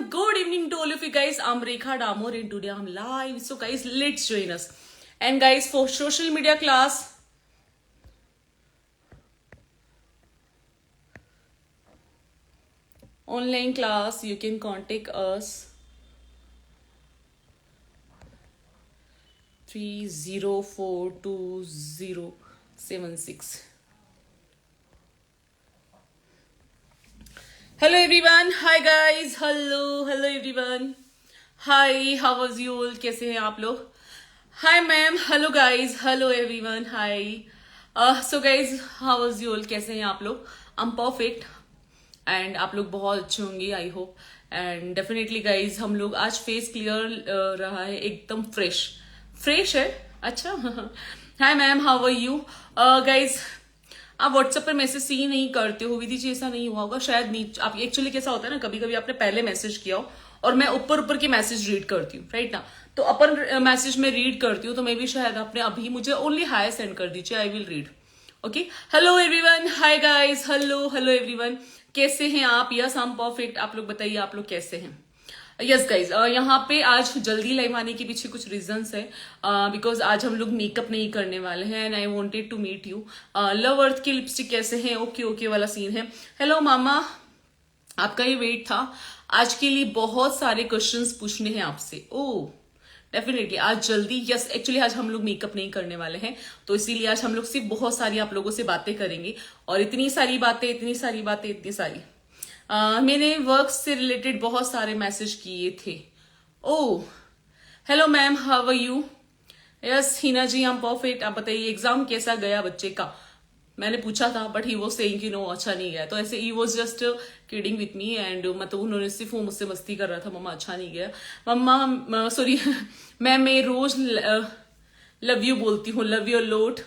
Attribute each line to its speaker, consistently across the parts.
Speaker 1: Good evening to all of you guys. I'm Rekha Damor and today I'm live. So guys, let's join us. And guys, for social media class, online class, you can contact us 30420076. Hello everyone. Hi guys. Hello everyone. Hi, how was you all? कैसे हैं आप लोग? Hi ma'am. Hello guys. Hello everyone. Hi. So guys, how was you all? कैसे हैं आप लोग? I'm perfect. And आप लोग बहुत अच्छे होंगे I hope. And definitely guys हम लोग आज फेस क्लियर रहा है, एकदम फ्रेश है. अच्छा. Hi ma'am, how are you guys? आप व्हाट्सएप पर मैसेज सी नहीं करते हो विधि जी, ऐसा नहीं हुआ होगा शायद. नीचे आप एक्चुअली कैसा होता है ना, कभी कभी आपने पहले मैसेज किया हो और मैं ऊपर के मैसेज रीड करती हूँ, राइट ना. तो अपर मैसेज में रीड करती हूँ, तो मैं भी शायद आपने अभी मुझे ओनली हाई सेंड कर दीजिए, I will read. Okay. Hello everyone. Hi guys. Hello everyone. कैसे हैं आप? Yes, I am perfect. आप लोग बताइए, आप लोग कैसे हैं? यस गाइज, यहाँ पे आज जल्दी लाइव आने के पीछे कुछ रीजंस है, बिकॉज आज हम लोग मेकअप नहीं करने वाले हैं and I wanted to meet you. Love Earth की लिपस्टिक कैसे हैं? ओके वाला सीन है. हेलो मामा, आपका ये वेट था. आज के लिए बहुत सारे क्वेश्चंस पूछने हैं आपसे. ओह डेफिनेटली आज जल्दी. यस, एक्चुअली आज हम लोग मेकअप नहीं करने वाले हैं, तो इसीलिए आज हम लोग सिर्फ बहुत सारी आप लोगों से बातें करेंगे. और इतनी सारी बातें. मैंने वर्क से रिलेटेड बहुत सारे मैसेज किए थे. Oh hello ma'am, how are you? Yes Hina ji, I am perfect. आप बताइए एग्जाम कैसा गया बच्चे का? मैंने पूछा था बट ही वो सेइंग कि नो अच्छा नहीं गया. तो ऐसे he was just kidding with me and मतलब उन्होंने सिर्फ वो मुझसे मस्ती कर रहा था, मम्मा अच्छा नहीं गया. मम्मा सॉरी मैम, मैं रोज लव यू बोलती हूँ. Love your lot.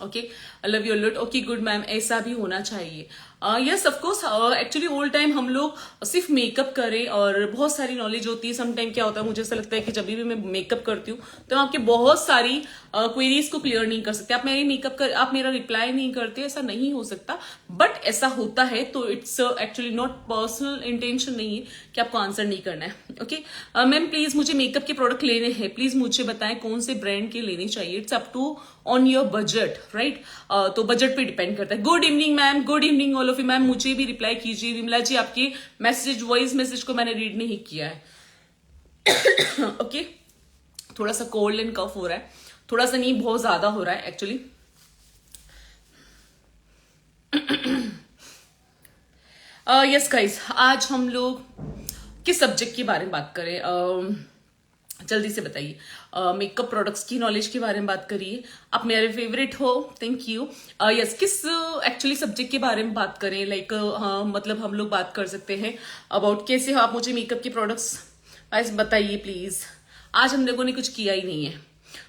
Speaker 1: Okay, love your lot. Okay good ma'am, ऐसा भी होना चाहिए. Yes of course. Actually all time हम लोग सिर्फ मेकअप करें और बहुत सारी नॉलेज होती है. सम टाइम क्या होता है, मुझे ऐसा लगता है कि जब भी मैं मेकअप करती हूँ तो आपके बहुत सारी क्वेरीज को क्लियर नहीं कर सकते. आप मेरी मेकअप कर, आप मेरा रिप्लाई नहीं करते, ऐसा नहीं हो सकता. बट ऐसा होता है तो it's actually not personal intention नहीं है कि आपको आंसर नहीं करना है. ओके मैम, प्लीज मुझे मेकअप के प्रोडक्ट लेने हैं, प्लीज मुझे बताएं कौन से ब्रांड के लेने चाहिए. It's up to on your budget, right. तो बजट पे डिपेंड करता है. Good evening ma'am. Good evening all of you. Ma'am मुझे भी रिप्लाई कीजिए. विमला जी, आपके मैसेज, वॉइस मैसेज को मैंने रीड नहीं किया है. ओके थोड़ा सा कोल्ड एंड कफ हो रहा है, थोड़ा सा नहीं बहुत ज्यादा हो रहा है एक्चुअली. यस गाइस, आज हम लोग किस सब्जेक्ट के बारे में बात करें? जल्दी से बताइए. मेकअप प्रोडक्ट्स की नॉलेज के बारे में बात करिए. आप मेरे फेवरेट हो, थैंक यू. यस, किस एक्चुअली सब्जेक्ट के बारे में बात करें? लाइक मतलब हम लोग बात कर सकते हैं अबाउट कैसे हो आप मुझे मेकअप के प्रोडक्ट्स गाइस बताइए प्लीज. आज हम लोगों ने कुछ किया ही नहीं है.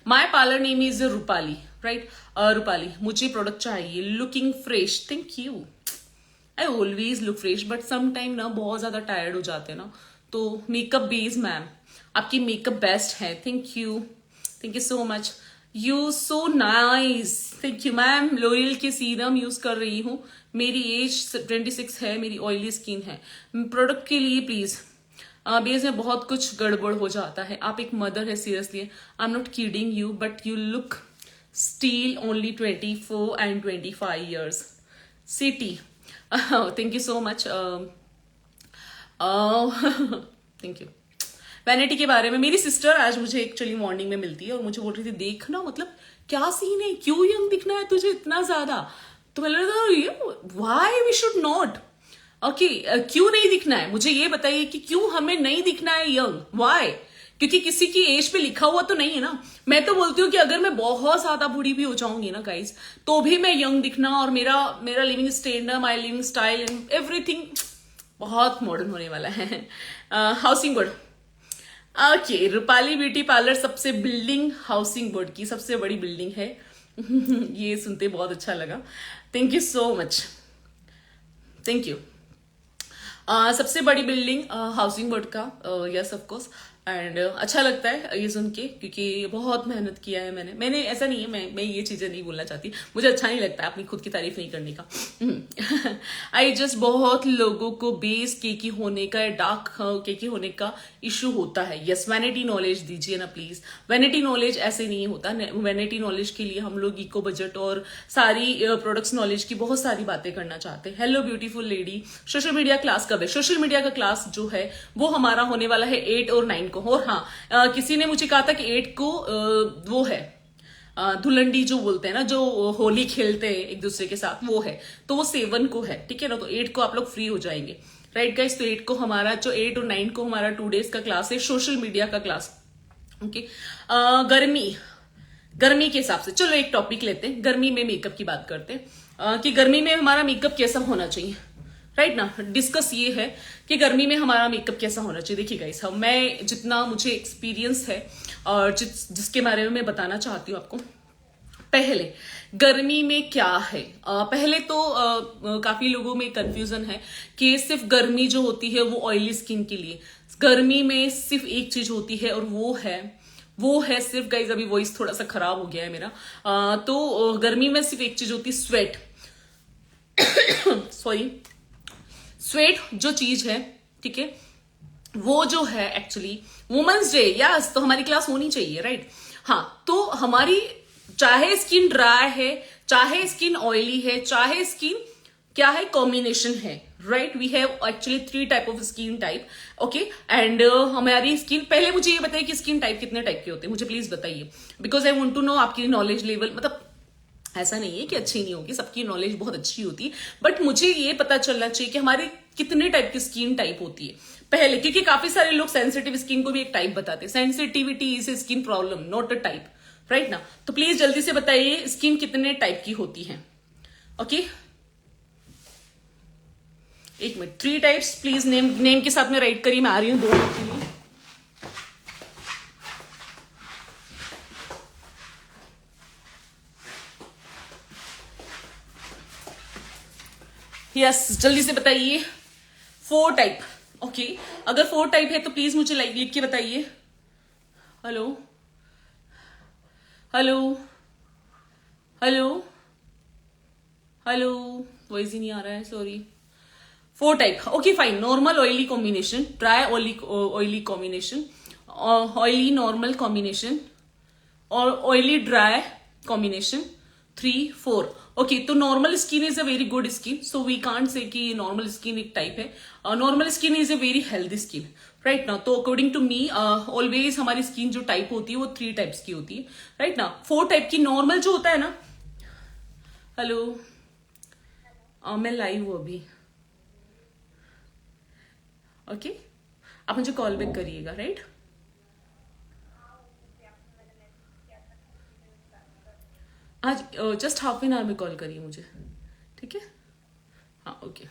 Speaker 1: My parlour name is Rupali, right. Rupali, मुझे प्रोडक्ट चाहिए. Looking fresh, thank you. I always look fresh but some time ना बहुत ज्यादा टायर्ड हो जाते हैं ना, तो मेकअप बेस मैम, आपकी मेकअप बेस्ट है. Thank you so much. You so nice, thank you ma'am. L'Oreal के सीरम यूज कर रही हूँ. मेरी एज 26 है, मेरी ऑयली स्किन है. प्रोडक्ट के लिए प्लीज. बेस में बहुत कुछ गड़बड़ हो जाता है. आप एक मदर है, seriously. I am not kidding you but you look still only 24 and 25 years. City. Thank you so much. Thank you. Vanity के बारे में मेरी सिस्टर आज मुझे एक्चुअली मॉर्निंग में मिलती है और मुझे बोल रही थी देखना मतलब क्या सीन है, क्यों यंग दिखना है तुझे इतना ज्यादा. तो मैंने कहा why we should not. Okay क्यों नहीं दिखना है, मुझे ये बताइए कि क्यों हमें नहीं दिखना है यंग. व्हाई? क्योंकि किसी की एज पे लिखा हुआ तो नहीं है ना. मैं तो बोलती हूँ कि अगर मैं बहुत ज्यादा बूढ़ी भी हो जाऊंगी ना गाइज, तो भी मैं यंग दिखना और मेरा living standard, my living style and everything बहुत मॉडर्न होने वाला है. Housing board. Okay, Rupali beauty parlour सबसे बिल्डिंग हाउसिंग बोर्ड की सबसे बड़ी बिल्डिंग है. ये सुनते बहुत अच्छा लगा. Thank you so much. Thank you. सबसे बड़ी बिल्डिंग हाउसिंग बोर्ड का. Yes of course. एंड अच्छा लगता है ये सुन के, क्योंकि बहुत मेहनत किया है मैंने ऐसा नहीं है, मैं ये चीजें नहीं बोलना चाहती, मुझे अच्छा नहीं लगता अपनी खुद की तारीफ नहीं करने का। आई जस्ट बहुत लोगों को बेस केकी होने का, डार्क केकी होने का इशू होता है। यस, वैनिटी नॉलेज दीजिए ना प्लीज। वैनिटी नॉलेज ऐसे नहीं होता। वैनिटी नॉलेज के लिए हम लोग इको बजट और सारी प्रोडक्ट्स नॉलेज की बहुत सारी बातें करना चाहते हैं। Hello beautiful lady, social media class कब है? सोशल मीडिया का क्लास जो है वो हमारा होने वाला है 8 और 9 को। और हाँ, किसी ने मुझे कहा था कि 8 को वो है धुलंडी जो बोलते हैं ना, जो होली खेलते हैं एक दूसरे के साथ, वो है, तो वो 7 को है, ठीक है ना। तो 8 को आप लोग फ्री हो जाएंगे, राइट गाइस। तो 8 को हमारा जो 8 और 9 को हमारा 2 डेज का क्लास है, सोशल मीडिया का क्लास। ओके, गर्मी के हिसाब से चलो एक टॉपिक लेते हैं, गर्मी में मेकअप की बात करते हैं कि गर्मी में हमारा मेकअप कैसा होना चाहिए, राइट ना। डिस्कस ये है कि गर्मी में हमारा मेकअप कैसा होना चाहिए। देखिए गाइस, मैं जितना मुझे एक्सपीरियंस है और जिसके बारे में मैं बताना चाहती हूँ आपको। पहले गर्मी में क्या है, पहले तो काफी लोगों में कंफ्यूजन है कि सिर्फ गर्मी जो होती है वो ऑयली स्किन के लिए। गर्मी में सिर्फ एक चीज होती है और वो है सिर्फ गाइज, अभी वॉइस थोड़ा सा खराब हो गया है मेरा। तो गर्मी में सिर्फ एक चीज होती है, स्वेट। सॉरी, स्वेट जो चीज है, ठीक है, वो जो है एक्चुअली वुमेन्स डे, यस, तो हमारी क्लास होनी चाहिए, राइट। हाँ, तो हमारी चाहे स्किन ड्राई है, चाहे स्किन ऑयली है, चाहे स्किन क्या है, कॉम्बिनेशन है, right. We have actually 3 type of skin type, okay. And हमारी स्किन, पहले मुझे ये बताइए कि स्किन टाइप कितने टाइप के होते हैं, मुझे प्लीज बताइए, because I want to know आपकी नॉलेज लेवल। मतलब ऐसा नहीं है कि अच्छी नहीं होगी, सबकी नॉलेज बहुत अच्छी होती है, बट मुझे ये पता चलना चाहिए कि हमारे कितने टाइप की स्किन टाइप होती है पहले, क्योंकि काफी सारे लोग सेंसिटिव स्किन को भी एक टाइप बताते हैं। Sensitivity is a skin problem, not a type, right ना। तो प्लीज जल्दी से बताइए स्किन कितने टाइप की होती है, ओके। एक मिनट, 3 टाइप्स प्लीज नेम के साथ में राइट करिए, मैं आ रही हूं 2 मिनट के लिए। यस, जल्दी से बताइए। 4 टाइप, ओके। अगर 4 टाइप है तो प्लीज मुझे लिख के बताइए। Hello hello hello hello, voice ही नहीं आ रहा है, sorry. 4 type, okay fine. Normal oily combination, dry oily combination, oily normal combination और ऑयली ड्राई कॉम्बिनेशन, 3 4, ओके। तो normal skin is a very good skin, so we can't say कि normal skin एक type है। Normal skin is a very healthy skin, right ना। तो according to me always हमारी skin जो type होती है वो 3 टाइप्स की होती है, राइट ना। 4 टाइप की नॉर्मल जो होता है ना। हेलो, मैं लाइव हूँ अभी, ओके। आप मुझे कॉल बैक करिएगा, राइट। आज जस्ट हाफ एन आवर में कॉल करिए मुझे, ठीक है। हाँ, ओके।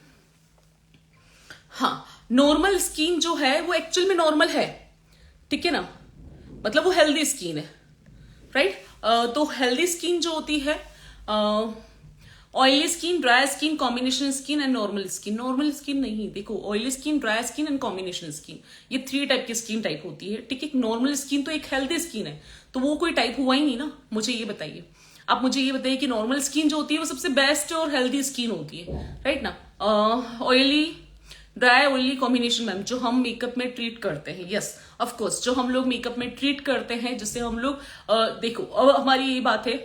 Speaker 1: हाँ, नॉर्मल स्किन जो है वो एक्चुअल में नॉर्मल है, ठीक है ना, मतलब वो हेल्दी स्किन है, राइट। तो हेल्दी स्किन जो होती है, oily skin, dry skin, combination skin and normal skin. Normal skin नहीं, देखो, oily skin, dry skin and combination skin, ये 3 टाइप की स्किन टाइप होती है, ठीक है। नॉर्मल स्किन तो एक हेल्दी स्किन है, तो वो कोई टाइप हुआ ही नहीं ना। मुझे ये बताइए, आप मुझे ये बताइए कि नॉर्मल स्किन जो होती है वो सबसे बेस्ट और हेल्दी स्किन होती है, राइट ना। Oily dry oily combination, ma'am, जो हम मेकअप में ट्रीट करते हैं, यस ऑफ कोर्स, जो हम लोग मेकअप में ट्रीट करते हैं, जिससे हम लोग देखो, अब हमारी ये बात है,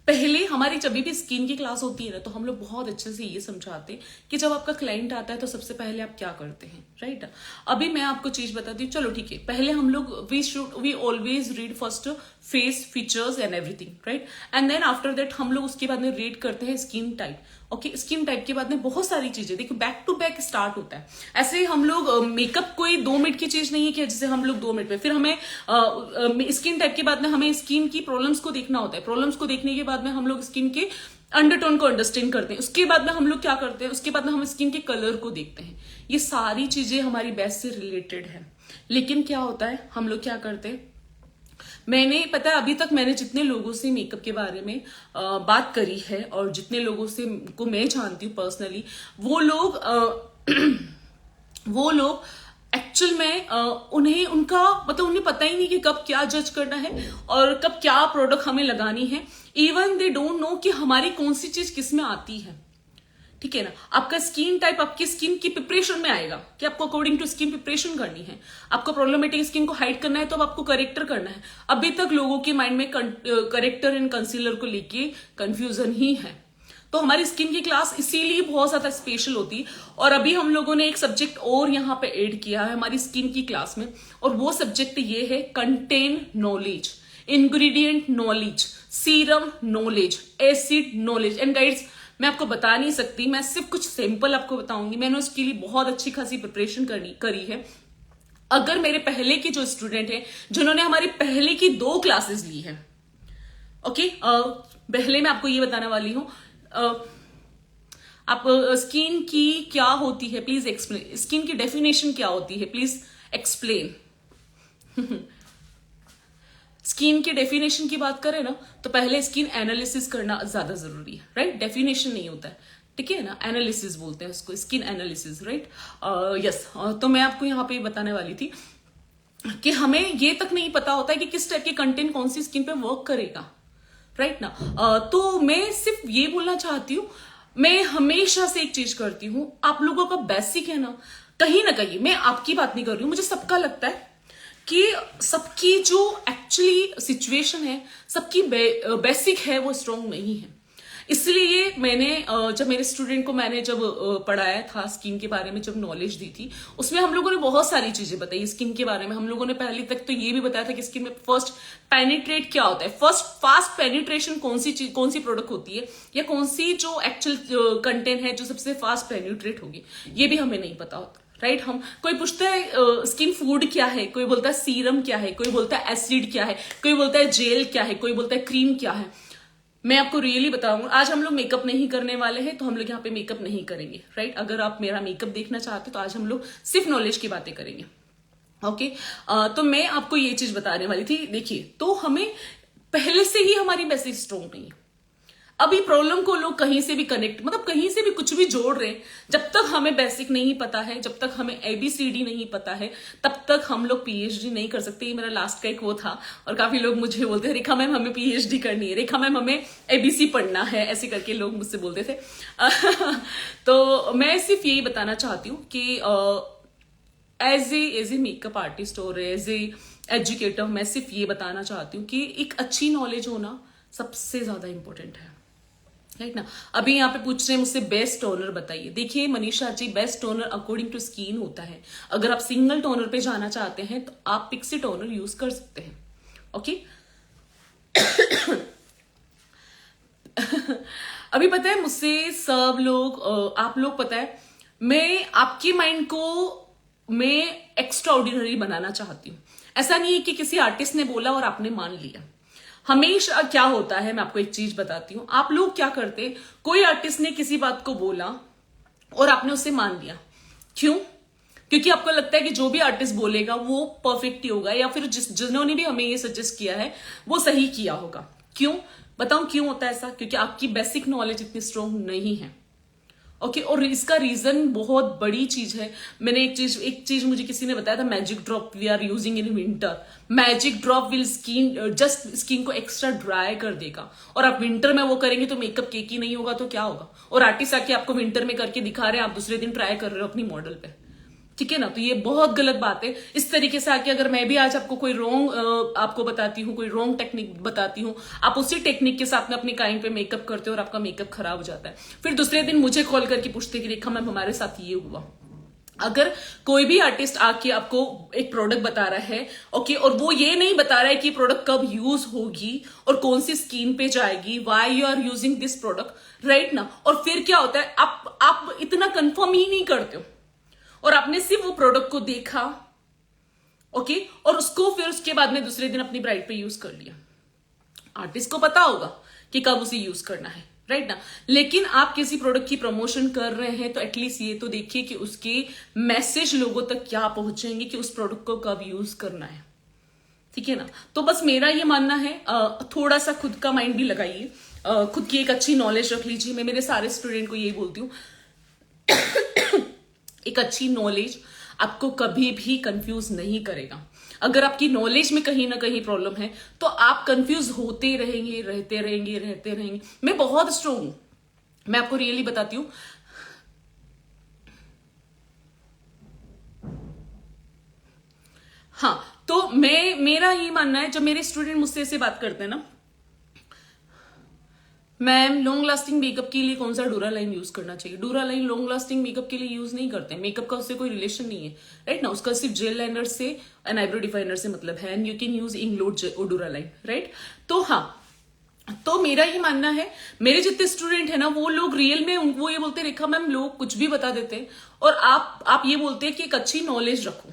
Speaker 1: पहले हमारी जब भी स्किन की क्लास होती है ना, तो हम लोग बहुत अच्छे से ये समझाते हैं कि जब आपका क्लाइंट आता है तो सबसे पहले आप क्या करते हैं, राइट। अभी मैं आपको चीज बताती हूँ, चलो ठीक है। पहले हम लोग we always read first face features and everything, right, and then after that हम लोग उसके बाद में रीड करते हैं skin type, okay. Skin type के बाद में बहुत सारी चीजें, देखो, बैक टू बैक स्टार्ट होता है। ऐसे हम लोग मेकअप कोई 2 मिनट की चीज नहीं है कि जैसे हम लोग 2 मिनट में, फिर हमें स्किन टाइप के बाद में हमें स्किन की प्रॉब्लम्स को देखना होता है। प्रॉब्लम्स को देखने के बाद में हम लोग स्किन के अंडरटोन को अंडरस्टैंड करते हैं। उसके बाद में हम लोग क्या करते हैं, उसके बाद में हम स्किन के कलर को देखते हैं। ये सारी चीजें हमारी बेस से रिलेटेड है, लेकिन क्या होता है, हम लोग क्या करते हैं, मैंने पता है अभी तक मैंने जितने लोगों से मेकअप के बारे में बात करी है और जितने लोगों से को मैं जानती हूँ पर्सनली, वो लोग एक्चुअल में उन्हें उनका मतलब उन्हें पता ही नहीं कि कब क्या जज करना है और कब क्या प्रोडक्ट हमें लगानी है। इवन दे डोंट नो कि हमारी कौन सी चीज किस में आती है। ठीक है ना, आपका स्किन टाइप आपकी स्किन की प्रिपरेशन में आएगा कि आपको अकॉर्डिंग टू स्किन प्रिपरेशन करनी है। आपको प्रॉब्लमेटिक स्किन को हाइड करना है तो अब आपको करेक्टर करना है। अभी तक लोगों के माइंड में करेक्टर एंड कंसीलर को लेके कंफ्यूजन ही है। तो हमारी स्किन की क्लास इसीलिए बहुत ज्यादा स्पेशल होती है। और अभी हम लोगों ने एक सब्जेक्ट और यहाँ पे ऐड किया है हमारी स्किन की क्लास में, और वो सब्जेक्ट ये है contain knowledge, ingredient knowledge, serum knowledge, acid knowledge. And guides, मैं आपको बता नहीं सकती, मैं सिर्फ कुछ सैंपल आपको बताऊंगी। मैंने उसके लिए बहुत अच्छी खासी प्रिपरेशन करी है। अगर मेरे पहले के जो स्टूडेंट हैं जिन्होंने हमारी पहले की 2 क्लासेस ली है, ओके, पहले मैं आपको ये बताने वाली हूं आप स्किन की क्या होती है प्लीज एक्सप्लेन, स्किन की डेफिनेशन क्या होती है प्लीज एक्सप्लेन। स्किन की डेफिनेशन की बात करें ना तो पहले स्किन एनालिसिस करना ज्यादा जरूरी है, राइट? डेफिनेशन नहीं होता है, ठीक है ना, एनालिसिस बोलते हैं उसको, स्किन एनालिसिस, राइट? यस। तो मैं आपको यहाँ पे बताने वाली थी कि हमें ये तक नहीं पता होता है कि किस टाइप के कंटेंट कौन सी स्किन पे वर्क करेगा, राइट ना। तो मैं सिर्फ ये बोलना चाहती हूँ, मैं हमेशा से एक चीज करती हूँ, आप लोगों का बेसिक है ना कहीं, मैं आपकी बात नहीं कर रही हूँ, मुझे सबका लगता है कि सबकी जो एक्चुअली सिचुएशन है, सबकी बेसिक है वो स्ट्रॉन्ग नहीं है। इसलिए मैंने जब मेरे स्टूडेंट को मैंने जब पढ़ाया था स्किन के बारे में, जब नॉलेज दी थी, उसमें हम लोगों ने बहुत सारी चीजें बताई स्किन के बारे में। हम लोगों ने पहले तक तो ये भी बताया था कि स्किन में फर्स्ट पेनिट्रेट क्या होता है, फर्स्ट फास्ट पेनिट्रेशन कौन सी प्रोडक्ट होती है, या कौन सी जो एक्चुअल कंटेंट है जो सबसे फास्ट पेनिट्रेट होगी, ये भी हमें नहीं पता होता, राइट? हम कोई पूछता है स्किन फूड क्या है, कोई बोलता है सीरम क्या है, कोई बोलता है एसिड क्या है, कोई बोलता है जेल क्या है, कोई बोलता है क्रीम क्या है। मैं आपको रियली बताऊंगा, आज हम लोग मेकअप नहीं करने वाले हैं, तो हम लोग यहाँ पे मेकअप नहीं करेंगे, राइट? अगर आप मेरा मेकअप देखना चाहते तो आज हम लोग सिर्फ नॉलेज की बातें करेंगे, ओके? तो मैं आपको ये चीज बताने वाली थी। देखिए, तो हमें पहले से ही हमारी बेसिक स्ट्रॉन्ग नहीं है। अभी प्रॉब्लम को लोग कहीं से भी कनेक्ट, मतलब कहीं से भी कुछ भी जोड़ रहे हैं। जब तक हमें बेसिक नहीं पता है, जब तक हमें ABCD नहीं पता है, तब तक हम लोग PhD नहीं कर सकते। ये मेरा लास्ट का एक वो था, और काफी लोग मुझे बोलते हैं रेखा मैम हमें PhD करनी है, रेखा मैम हमें ABC पढ़ना है, ऐसे करके लोग मुझसे बोलते थे। तो मैं सिर्फ यही बताना चाहती हूँ कि एज ए मेकअप आर्टिस्ट और एज ए एजुकेटर मैं सिर्फ ये बताना चाहती हूँ कि एक अच्छी नॉलेज होना सबसे ज्यादा इंपॉर्टेंट है, राइट ना। अभी यहाँ पे पूछ रहे हैं मुझसे बेस्ट टोनर बताइए। देखिए Manisha ji, best toner according to skin होता है। अगर आप सिंगल टोनर पे जाना चाहते हैं तो आप पिक्सी टोनर यूज कर सकते हैं, ओके? अभी पता है मुझसे सब लोग आप लोग पता है, मैं आपकी माइंड को मैं एक्स्ट्रा ऑर्डिनरी बनाना चाहती हूँ। ऐसा नहीं है कि किसी आर्टिस्ट ने बोला और आपने मान लिया। हमेशा क्या होता है, मैं आपको एक चीज बताती हूँ, आप लोग क्या करते, कोई आर्टिस्ट ने किसी बात को बोला और आपने उसे मान लिया। क्यों? क्योंकि आपको लगता है कि जो भी आर्टिस्ट बोलेगा वो परफेक्ट ही होगा, या फिर जिन्होंने भी हमें ये सजेस्ट किया है वो सही किया होगा। क्यों बताऊं क्यों होता है ऐसा? क्योंकि आपकी बेसिक नॉलेज इतनी स्ट्रांग नहीं है, ओके? और इसका रीजन बहुत बड़ी चीज है। मैंने एक चीज मुझे किसी ने बताया था, magic drop we are using in winter. Magic drop will skin को एक्स्ट्रा ड्राई कर देगा, और आप विंटर में वो करेंगे तो मेकअप केक ही नहीं होगा तो क्या होगा? और आर्टिस्ट आके आपको विंटर में करके दिखा रहे हैं, आप दूसरे दिन ट्राई कर रहे हो अपनी मॉडल पे, ठीक है ना? तो ये बहुत गलत बात है। इस तरीके से आके अगर मैं भी आज आपको कोई रॉन्ग आपको बताती हूँ, कोई रॉन्ग टेक्निक बताती हूँ, आप उसी टेक्निक के साथ में अपनी क्लाइंट पे मेकअप करते हो और आपका मेकअप खराब हो जाता है, फिर दूसरे दिन मुझे कॉल करके पूछते कि रेखा मैम हमारे साथ ये हुआ। अगर कोई भी आर्टिस्ट आके आपको एक प्रोडक्ट बता रहा है, ओके, और वो ये नहीं बता रहा है कि प्रोडक्ट कब यूज होगी और कौन सी स्किन पे जाएगी, why you are using this product, right ना, और फिर क्या होता है, आप इतना कंफर्म ही नहीं करते हो, और आपने सिर्फ वो प्रोडक्ट को देखा, ओके, और उसको फिर उसके बाद में दूसरे दिन अपनी ब्राइड पे यूज कर लिया। आर्टिस्ट को पता होगा कि कब उसे यूज करना है, राइट ना। लेकिन आप किसी प्रोडक्ट की प्रमोशन कर रहे हैं तो एटलीस्ट ये तो देखिए कि उसके मैसेज लोगों तक क्या पहुंचेंगे कि उस प्रोडक्ट को कब यूज करना है, ठीक है ना। तो बस मेरा ये मानना है, थोड़ा सा खुद का माइंड भी लगाइए, खुद की एक अच्छी नॉलेज रख लीजिए। मैं मेरे सारे स्टूडेंट को यही बोलती हूँ, एक अच्छी नॉलेज आपको कभी भी कंफ्यूज नहीं करेगा। अगर आपकी नॉलेज में कहीं ना कहीं प्रॉब्लम है तो आप कंफ्यूज होते रहेंगे, रहते रहेंगे। मैं बहुत स्ट्रोंग हूं, मैं आपको रियली बताती हूँ। हाँ, तो मेरा ये मानना है, जब मेरे स्टूडेंट मुझसे ऐसे बात करते हैं ना, मैम लॉन्ग लास्टिंग मेकअप के लिए कौन सा डूरा लाइन यूज करना चाहिए? डूरा लाइन लॉन्ग लास्टिंग मेकअप के लिए यूज नहीं करते हैं, मेकअप का उससे कोई रिलेशन नहीं है, राइट ना। उसका सिर्फ जेल लाइनर से एंड आईब्रो डिफाइनर से मतलब है, and you can use Inglot Duraline, right. तो हाँ, तो मेरा ये मानना है, मेरे जितने स्टूडेंट है ना, वो लोग रियल में वो ये बोलते हैं, रेखा मैम लोग कुछ भी बता देते हैं और आप ये बोलते हैं कि एक अच्छी नॉलेज रखो,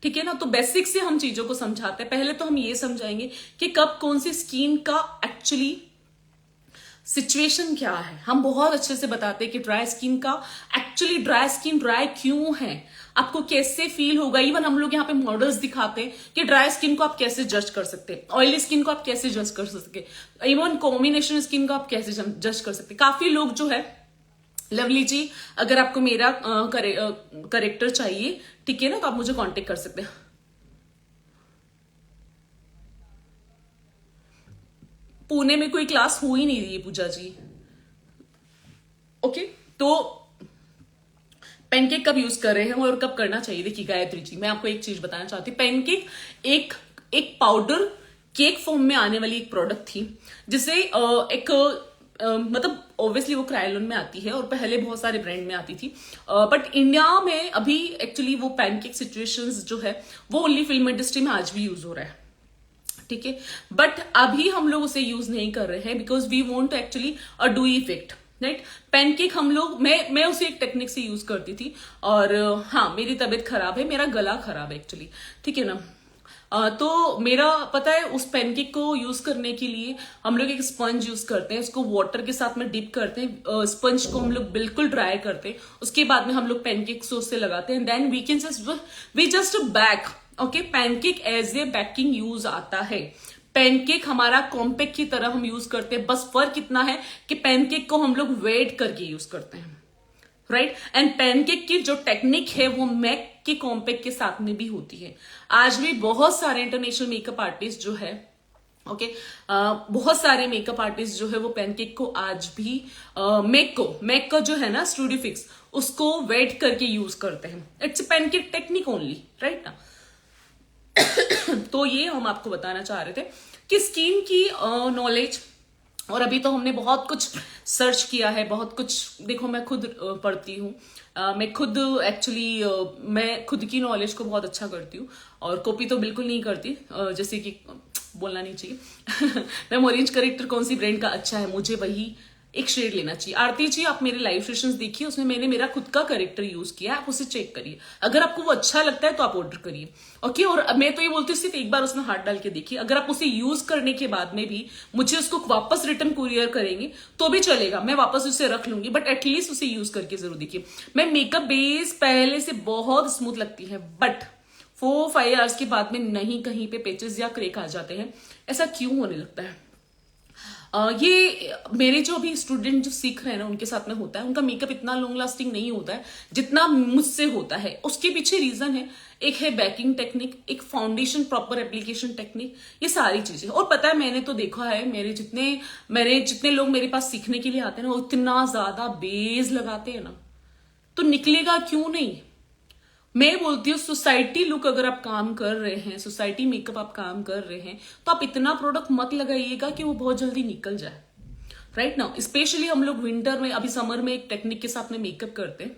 Speaker 1: ठीक है ना। तो बेसिक से हम चीजों को समझाते हैं। पहले तो हम ये समझाएंगे कि कब कौन सी स्किन का एक्चुअली सिचुएशन क्या है। हम बहुत अच्छे से बताते हैं कि ड्राई स्किन का एक्चुअली ड्राई स्किन ड्राई क्यों है, आपको कैसे फील होगा। इवन हम लोग यहाँ पे मॉडल्स दिखाते हैं कि ड्राई स्किन को आप कैसे जज कर सकते हैं, ऑयली स्किन को आप कैसे जज कर सकते, इवन कॉम्बिनेशन स्किन को आप कैसे जज कर सकते। काफी लोग जो है, लवली जी अगर आपको मेरा करेक्टर चाहिए, ठीक है ना, तो आप मुझे कांटेक्ट कर सकते हैं। पुणे में कोई क्लास हो ही नहीं रही है पूजा जी। ओके, तो पैनकेक कब यूज कर रहे हैं और कब करना चाहिए? देखिए गायत्री जी, मैं आपको एक चीज बताना चाहती हूँ। पैनकेक एक एक पाउडर केक फॉर्म में आने वाली एक प्रोडक्ट थी, जिसे मतलब ऑब्वियसली वो क्रायोलन में आती है और पहले बहुत सारे ब्रांड में आती थी, बट इंडिया में अभी एक्चुअली वो पैनकेक सिचुएशंस जो है वो ओनली फिल्म इंडस्ट्री में आज भी यूज हो रहा है, ठीक है। बट अभी हम लोग उसे यूज नहीं कर रहे हैं because we want to actually a dew effect, right. Pancake हम लोग, मैं उसे एक टेक्निक से यूज करती थी और हाँ, मेरी तबीयत खराब है, मेरा गला खराब है एक्चुअली, ठीक है ना। तो मेरा पता है, उस पैनकेक को यूज करने के लिए हम लोग एक स्पंज यूज करते हैं, उसको वाटर के साथ में डिप करते हैं, स्पंज को हम लोग बिल्कुल ड्राई करते हैं, उसके बाद में हम लोग पैनकेक सॉस से लगाते हैं, then we just back. Okay, pancake as a baking use आता है। पैनकेक हमारा कॉम्पैक्ट की तरह हम यूज करते हैं, बस फर्क इतना है कि पैनकेक को हम लोग वेट करके यूज करते हैं, राइट। एंड पैनकेक की जो टेक्निक है वो मैक के कॉम्पैक्ट के साथ में भी होती है। आज भी बहुत सारे इंटरनेशनल मेकअप आर्टिस्ट जो है, ओके, बहुत सारे मेकअप आर्टिस्ट जो है वो पैनकेक को आज भी मैक का जो है ना स्टूडियो फिक्स, उसको वेट करके यूज करते हैं। It's pancake technique only, right ना। तो ये हम आपको बताना चाह रहे थे कि स्किन की नॉलेज, और अभी तो हमने बहुत कुछ सर्च किया है, बहुत कुछ। देखो मैं खुद पढ़ती हूँ, मैं खुद एक्चुअली मैं खुद की नॉलेज को बहुत अच्छा करती हूँ और कॉपी तो बिल्कुल नहीं करती, जैसे कि बोलना नहीं चाहिए। मैं ऑरेंज करेक्टर कौन सी ब्रांड का अच्छा है, मुझे वही एक शेड लेना चाहिए। आरती जी आप मेरे लाइव सेशंस देखिए, उसमें मैंने मेरा खुद का करेक्टर यूज किया है, आप उसे चेक करिए, अगर आपको वो अच्छा लगता है तो आप ऑर्डर करिए, ओके। और मैं तो ये बोलती हूँ सिर्फ एक बार उसमें हाथ डाल के देखिए, अगर आप उसे यूज करने के बाद में भी मुझे उसको वापस रिटर्न कुरियर करेंगे तो भी चलेगा, मैं वापस उसे रख लूंगी, बट एटलीस्ट उसे यूज करके जरूर देखिए। मैं मेकअप बेस पहले से बहुत स्मूथ लगती है, बट 4-5 आवर्स के बाद में नहीं कहीं पे पेचेस या क्रेक आ जाते हैं। ऐसा क्यों होने लगता है? ये मेरे जो भी स्टूडेंट जो सीख रहे हैं ना, उनके साथ में होता है। उनका मेकअप इतना लॉन्ग लास्टिंग नहीं होता है जितना मुझसे होता है। उसके पीछे रीजन है, एक है बेकिंग टेक्निक, एक फाउंडेशन प्रॉपर एप्लीकेशन टेक्निक, ये सारी चीजें। और पता है, मैंने तो देखा है, मेरे जितने लोग मेरे पास सीखने के लिए आते हैं ना, वो इतना ज्यादा बेस लगाते हैं ना, तो निकलेगा क्यों नहीं। मैं बोलती हूँ सोसाइटी लुक अगर आप काम कर रहे हैं, सोसाइटी मेकअप आप काम कर रहे हैं, तो आप इतना प्रोडक्ट मत लगाइएगा कि वो बहुत जल्दी निकल जाए, राइट ना। स्पेशली हम लोग विंटर में, अभी समर में एक टेक्निक के साथ में मेकअप करते हैं,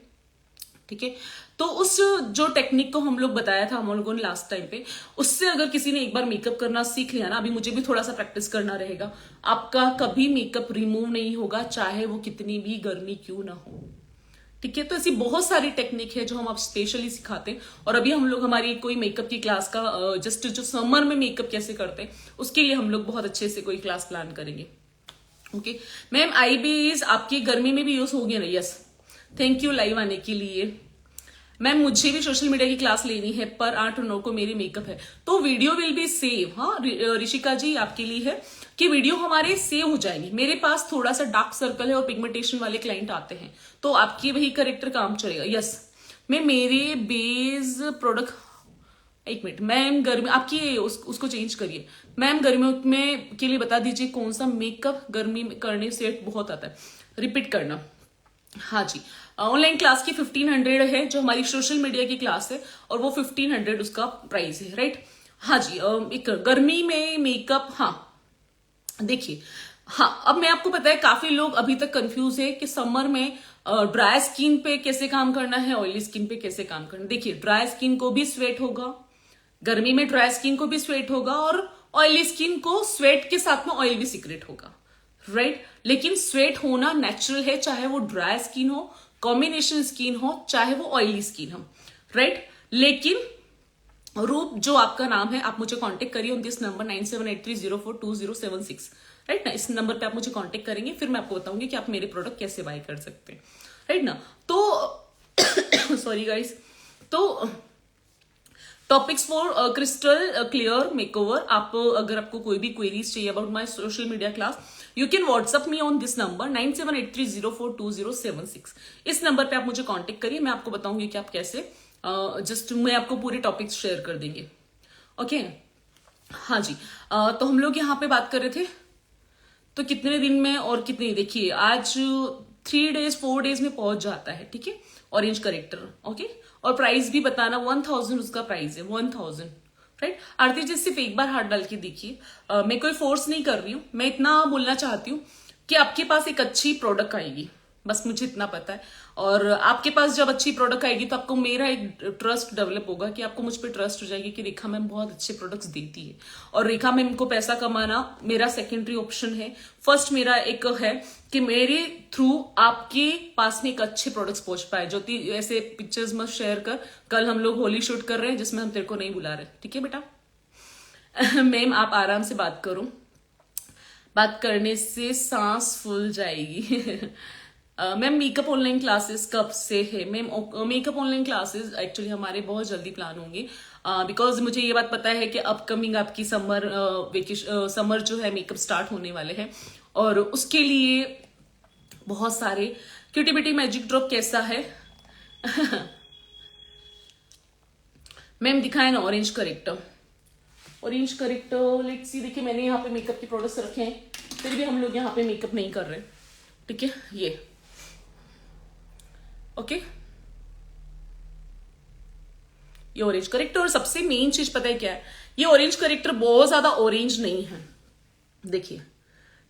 Speaker 1: ठीक है। तो उस जो टेक्निक को हम लोग बताया था हम लोगों ने लास्ट टाइम पे, उससे अगर किसी ने एक बार मेकअप करना सीख लिया ना, अभी मुझे भी थोड़ा सा प्रैक्टिस करना रहेगा, आपका कभी मेकअप रिमूव नहीं होगा, चाहे वो कितनी भी गर्मी क्यों ना हो, ठीक है। तो ऐसी बहुत सारी टेक्निक है जो हम आप स्पेशली सिखाते हैं। और अभी हम लोग हमारी कोई मेकअप की क्लास का जस्ट जो समर में मेकअप कैसे करते हैं उसके लिए हम लोग बहुत अच्छे से कोई क्लास प्लान करेंगे, ओके। मैम आई बेस आपकी गर्मी में भी यूज हो गया ना? यस, थैंक यू लाइव आने के लिए। मैम मुझे भी सोशल मीडिया की क्लास लेनी है, पर 8 और 9 को मेरी मेकअप है, तो वीडियो विल बी सेव। हाँ ऋषिका जी आपके लिए है कि वीडियो हमारे सेव हो जाएंगे। मेरे पास थोड़ा सा डार्क सर्कल है और पिगमेंटेशन वाले क्लाइंट आते हैं, तो आपकी वही करेक्टर काम चलेगा। यस, मैं मेरे बेस प्रोडक्ट, एक मिनट मैम, गर्मी आपकी उसको चेंज करिए मैम। गर्मियों में के लिए बता दीजिए कौन सा मेकअप गर्मी में करने से बहुत आता है, रिपीट करना। हाँ जी, ऑनलाइन क्लास की 1500 है, जो हमारी सोशल मीडिया की क्लास है, और वो 1500 उसका प्राइस है, राइट। हाँ जी, एक गर्मी में मेकअप, हाँ देखिए, हाँ अब मैं आपको पता है काफी लोग अभी तक कंफ्यूज है कि समर में ड्राई स्किन पे कैसे काम करना है, ऑयली स्किन पे कैसे काम करना है। देखिए, ड्राई स्किन को भी स्वेट होगा, गर्मी में ड्राई स्किन को भी स्वेट होगा, और ऑयली स्किन को स्वेट के साथ में ऑयल भी सीक्रेट होगा, राइट। लेकिन स्वेट होना नेचुरल है, चाहे वो ड्राई स्किन हो, कॉम्बिनेशन स्किन हो, चाहे वो ऑयली स्किन हो, राइट। लेकिन रूप जो आपका नाम है, आप मुझे कांटेक्ट करिए ऑन दिस नंबर 9783042076, राइट ना। इस नंबर पे आप मुझे कांटेक्ट करेंगे, फिर मैं आपको बताऊंगी कि आप मेरे प्रोडक्ट कैसे बाय कर सकते हैं, राइट ना। तो सॉरी गाइस, तो topics for crystal clear makeover. आप अगर आपको कोई भी क्वेरीज चाहिए about my social media class, you can WhatsApp me on this number 9783042076। इस नंबर पे आप मुझे कांटेक्ट करिए, मैं आपको बताऊंगी कि आप कैसे, जस्ट मैं आपको पूरे टॉपिक्स शेयर कर देंगे, ओके। हाँ जी, तो हम लोग यहाँ पे बात कर रहे थे, तो कितने दिन में और कितने, देखिए आज 3 days 4 days में पहुंच जाता है, ठीक है, ऑरेंज करेक्टर, ओके। और प्राइस भी बताना, 1000 उसका प्राइस है, 1000, राइट। आरती जी सिर्फ एक बार हाथ डाल के देखिए, मैं कोई फोर्स नहीं कर रही हूँ, मैं इतना बोलना चाहती हूँ कि आपके पास एक अच्छी प्रोडक्ट आएगी, बस मुझे इतना पता है। और आपके पास जब अच्छी प्रोडक्ट आएगी तो आपको मेरा एक ट्रस्ट डेवलप होगा, कि आपको मुझ पर ट्रस्ट हो जाएगी कि रेखा मैम बहुत अच्छे प्रोडक्ट्स देती है, और रेखा मैम को पैसा कमाना मेरा सेकेंडरी ऑप्शन है। फर्स्ट मेरा एक है कि मेरे थ्रू आपके पास में एक अच्छे प्रोडक्ट्स पहुंच पाए। ज्योति ऐसे पिक्चर्स मत शेयर कर, कल हम लोग होली शूट कर रहे हैं जिसमें हम तेरे को नहीं बुला रहे, ठीक है बेटा। मैम आप आराम से बात करो, बात करने से सांस फूल जाएगी। मैम मेकअप ऑनलाइन क्लासेस कब से है? Ma'am makeup online classes actually हमारे बहुत जल्दी प्लान होंगे, बिकॉज मुझे ये बात पता है कि अपकमिंग आपकी समर समर जो है मेकअप स्टार्ट होने वाले हैं, और उसके लिए बहुत सारे क्यूटी बिटी मैजिक ड्रॉप कैसा है। मैम दिखाए ना orange character, orange character, let's see. देखिए मैंने यहाँ पे मेकअप के प्रोडक्ट्स रखे हैं, फिर भी हम लोग यहाँ पे मेकअप नहीं कर रहे, ठीक है। ये ओके, ये ऑरेंज करेक्टर। और सबसे मेन चीज पता है क्या है, ये ऑरेंज करेक्टर बहुत ज्यादा ऑरेंज नहीं है, देखिए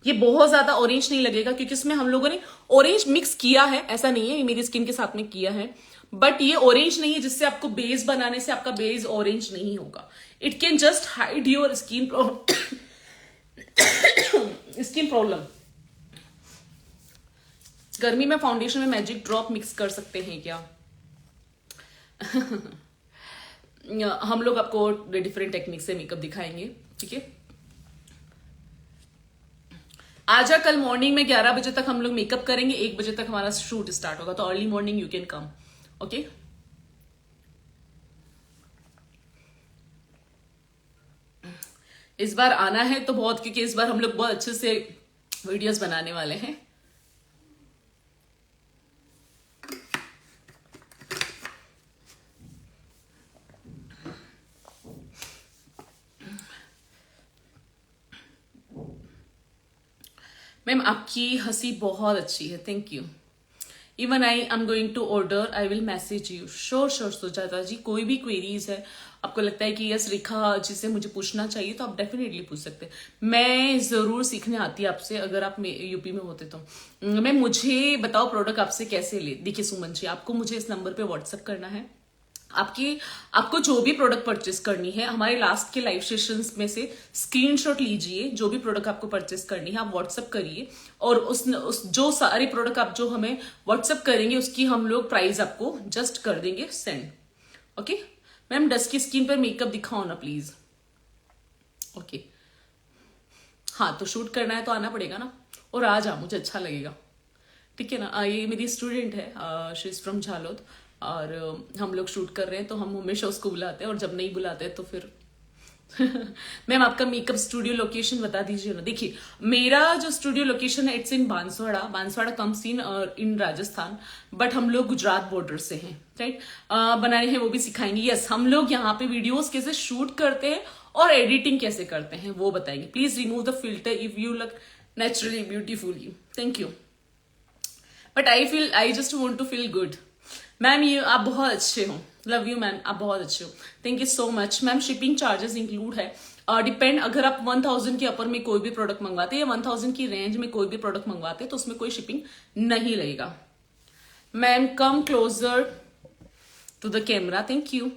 Speaker 1: ये बहुत ज्यादा ऑरेंज नहीं लगेगा, क्योंकि इसमें हम लोगों ने ऑरेंज मिक्स किया है, ऐसा नहीं है, ये मेरी स्किन के साथ में किया है, बट ये ऑरेंज नहीं है जिससे आपको बेस बनाने से आपका बेस ऑरेंज नहीं होगा। It can just hide your skin skin problem. गर्मी में फाउंडेशन में मैजिक ड्रॉप मिक्स कर सकते हैं क्या? हम लोग आपको डिफरेंट टेक्निक से मेकअप दिखाएंगे, ठीक है। आजा कल मॉर्निंग में 11 बजे तक हम लोग मेकअप करेंगे, 1 बजे तक हमारा शूट स्टार्ट होगा, तो early morning you can come, okay. इस बार आना है तो बहुत, क्योंकि इस बार हम लोग बहुत अच्छे से वीडियोस बनाने वाले हैं। मैम आपकी हंसी बहुत अच्छी है, thank you. Even I am going to order, I will message you. Sure sure Sujata ji, कोई भी क्वेरीज है, आपको लगता है कि यस रेखा जी से मुझे पूछना चाहिए, तो आप डेफिनेटली पूछ सकते हैं। मैं जरूर सीखने आती है आपसे, अगर आप यूपी में होते तो। मैं मुझे बताओ प्रोडक्ट आपसे कैसे ले। देखिए सुमन जी, आपको मुझे इस नंबर पे व्हाट्सअप करना है, आपको जो भी प्रोडक्ट परचेस करनी है, हमारे लास्ट के लाइव सेशंस में से स्क्रीनशॉट लीजिए, जो भी प्रोडक्ट आपको परचेस करनी है आप व्हाट्सअप करिए, और उस जो सारे प्रोडक्ट आप जो हमें व्हाट्सअप करेंगे उसकी हम लोग प्राइस आपको जस्ट कर देंगे send, okay. Ma'am dusky skin पर मेकअप दिखाओ ना प्लीज, ओके। हाँ तो शूट करना है तो आना पड़ेगा ना, और आ जा, मुझे अच्छा लगेगा, ठीक है ना। ये मेरी स्टूडेंट है, शी इज फ्रॉम झालोद, और हम लोग शूट कर रहे हैं तो हम हमेशा उसको बुलाते हैं, और जब नहीं बुलाते तो फिर मैम आपका मेकअप स्टूडियो लोकेशन बता दीजिए ना। देखिए मेरा जो स्टूडियो लोकेशन है it's in Banswara. Banswara comes in Rajasthan, but हम लोग गुजरात बॉर्डर से हैं, राइट। बनाने हैं वो भी सिखाएंगे। यस, हम लोग यहाँ पे वीडियोस कैसे शूट करते हैं और एडिटिंग कैसे करते हैं वो बताएंगे। Please remove the filter if you look naturally beautiful. Thank you, but I just want to feel good. Ma'am ये आप बहुत अच्छे हो, लव यू मैम, आप बहुत अच्छे हो, thank you so much. Ma'am shipping charges include है, डिपेंड, अगर आप 1000 के अपर में कोई भी प्रोडक्ट मंगवाते हैं या 1000 की रेंज में कोई भी प्रोडक्ट मंगवाते हैं तो उसमें कोई शिपिंग नहीं लगेगा। Ma'am come closer to the camera, thank you.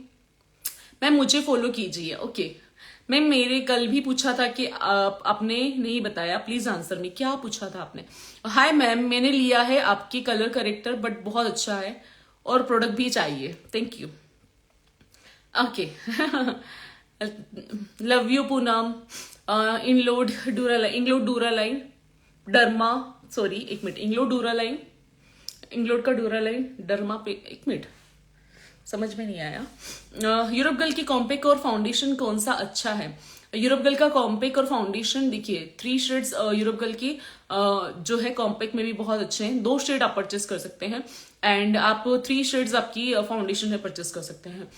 Speaker 1: Ma'am मुझे फॉलो कीजिए, ओके। मैम मेरे कल भी पूछा था कि आपने नहीं बताया, प्लीज आंसर में, क्या पूछा था आपने? हाय मैम, मैंने लिया है आपकी कलर करेक्टर बट बहुत अच्छा है और प्रोडक्ट भी चाहिए, thank you, okay. Love you Poonam. Inglot Duraline derma, sorry एक मिनट, इंग्लोड का डूरालाइन डर्मा पे, एक मिनट समझ में नहीं आया। यूरोप गर्ल की कॉम्पैक्ट और फाउंडेशन कौन सा अच्छा है? यूरोप गर्ल का कॉम्पैक्ट और फाउंडेशन देखिए 3 शेड्स यूरोप गर्ल की जो है कॉम्पैक्ट में भी बहुत अच्छे हैं। 2 शेड आप परचेस कर सकते हैं एंड आप 3 शेड्स आपकी फाउंडेशन में परचेस कर सकते हैं।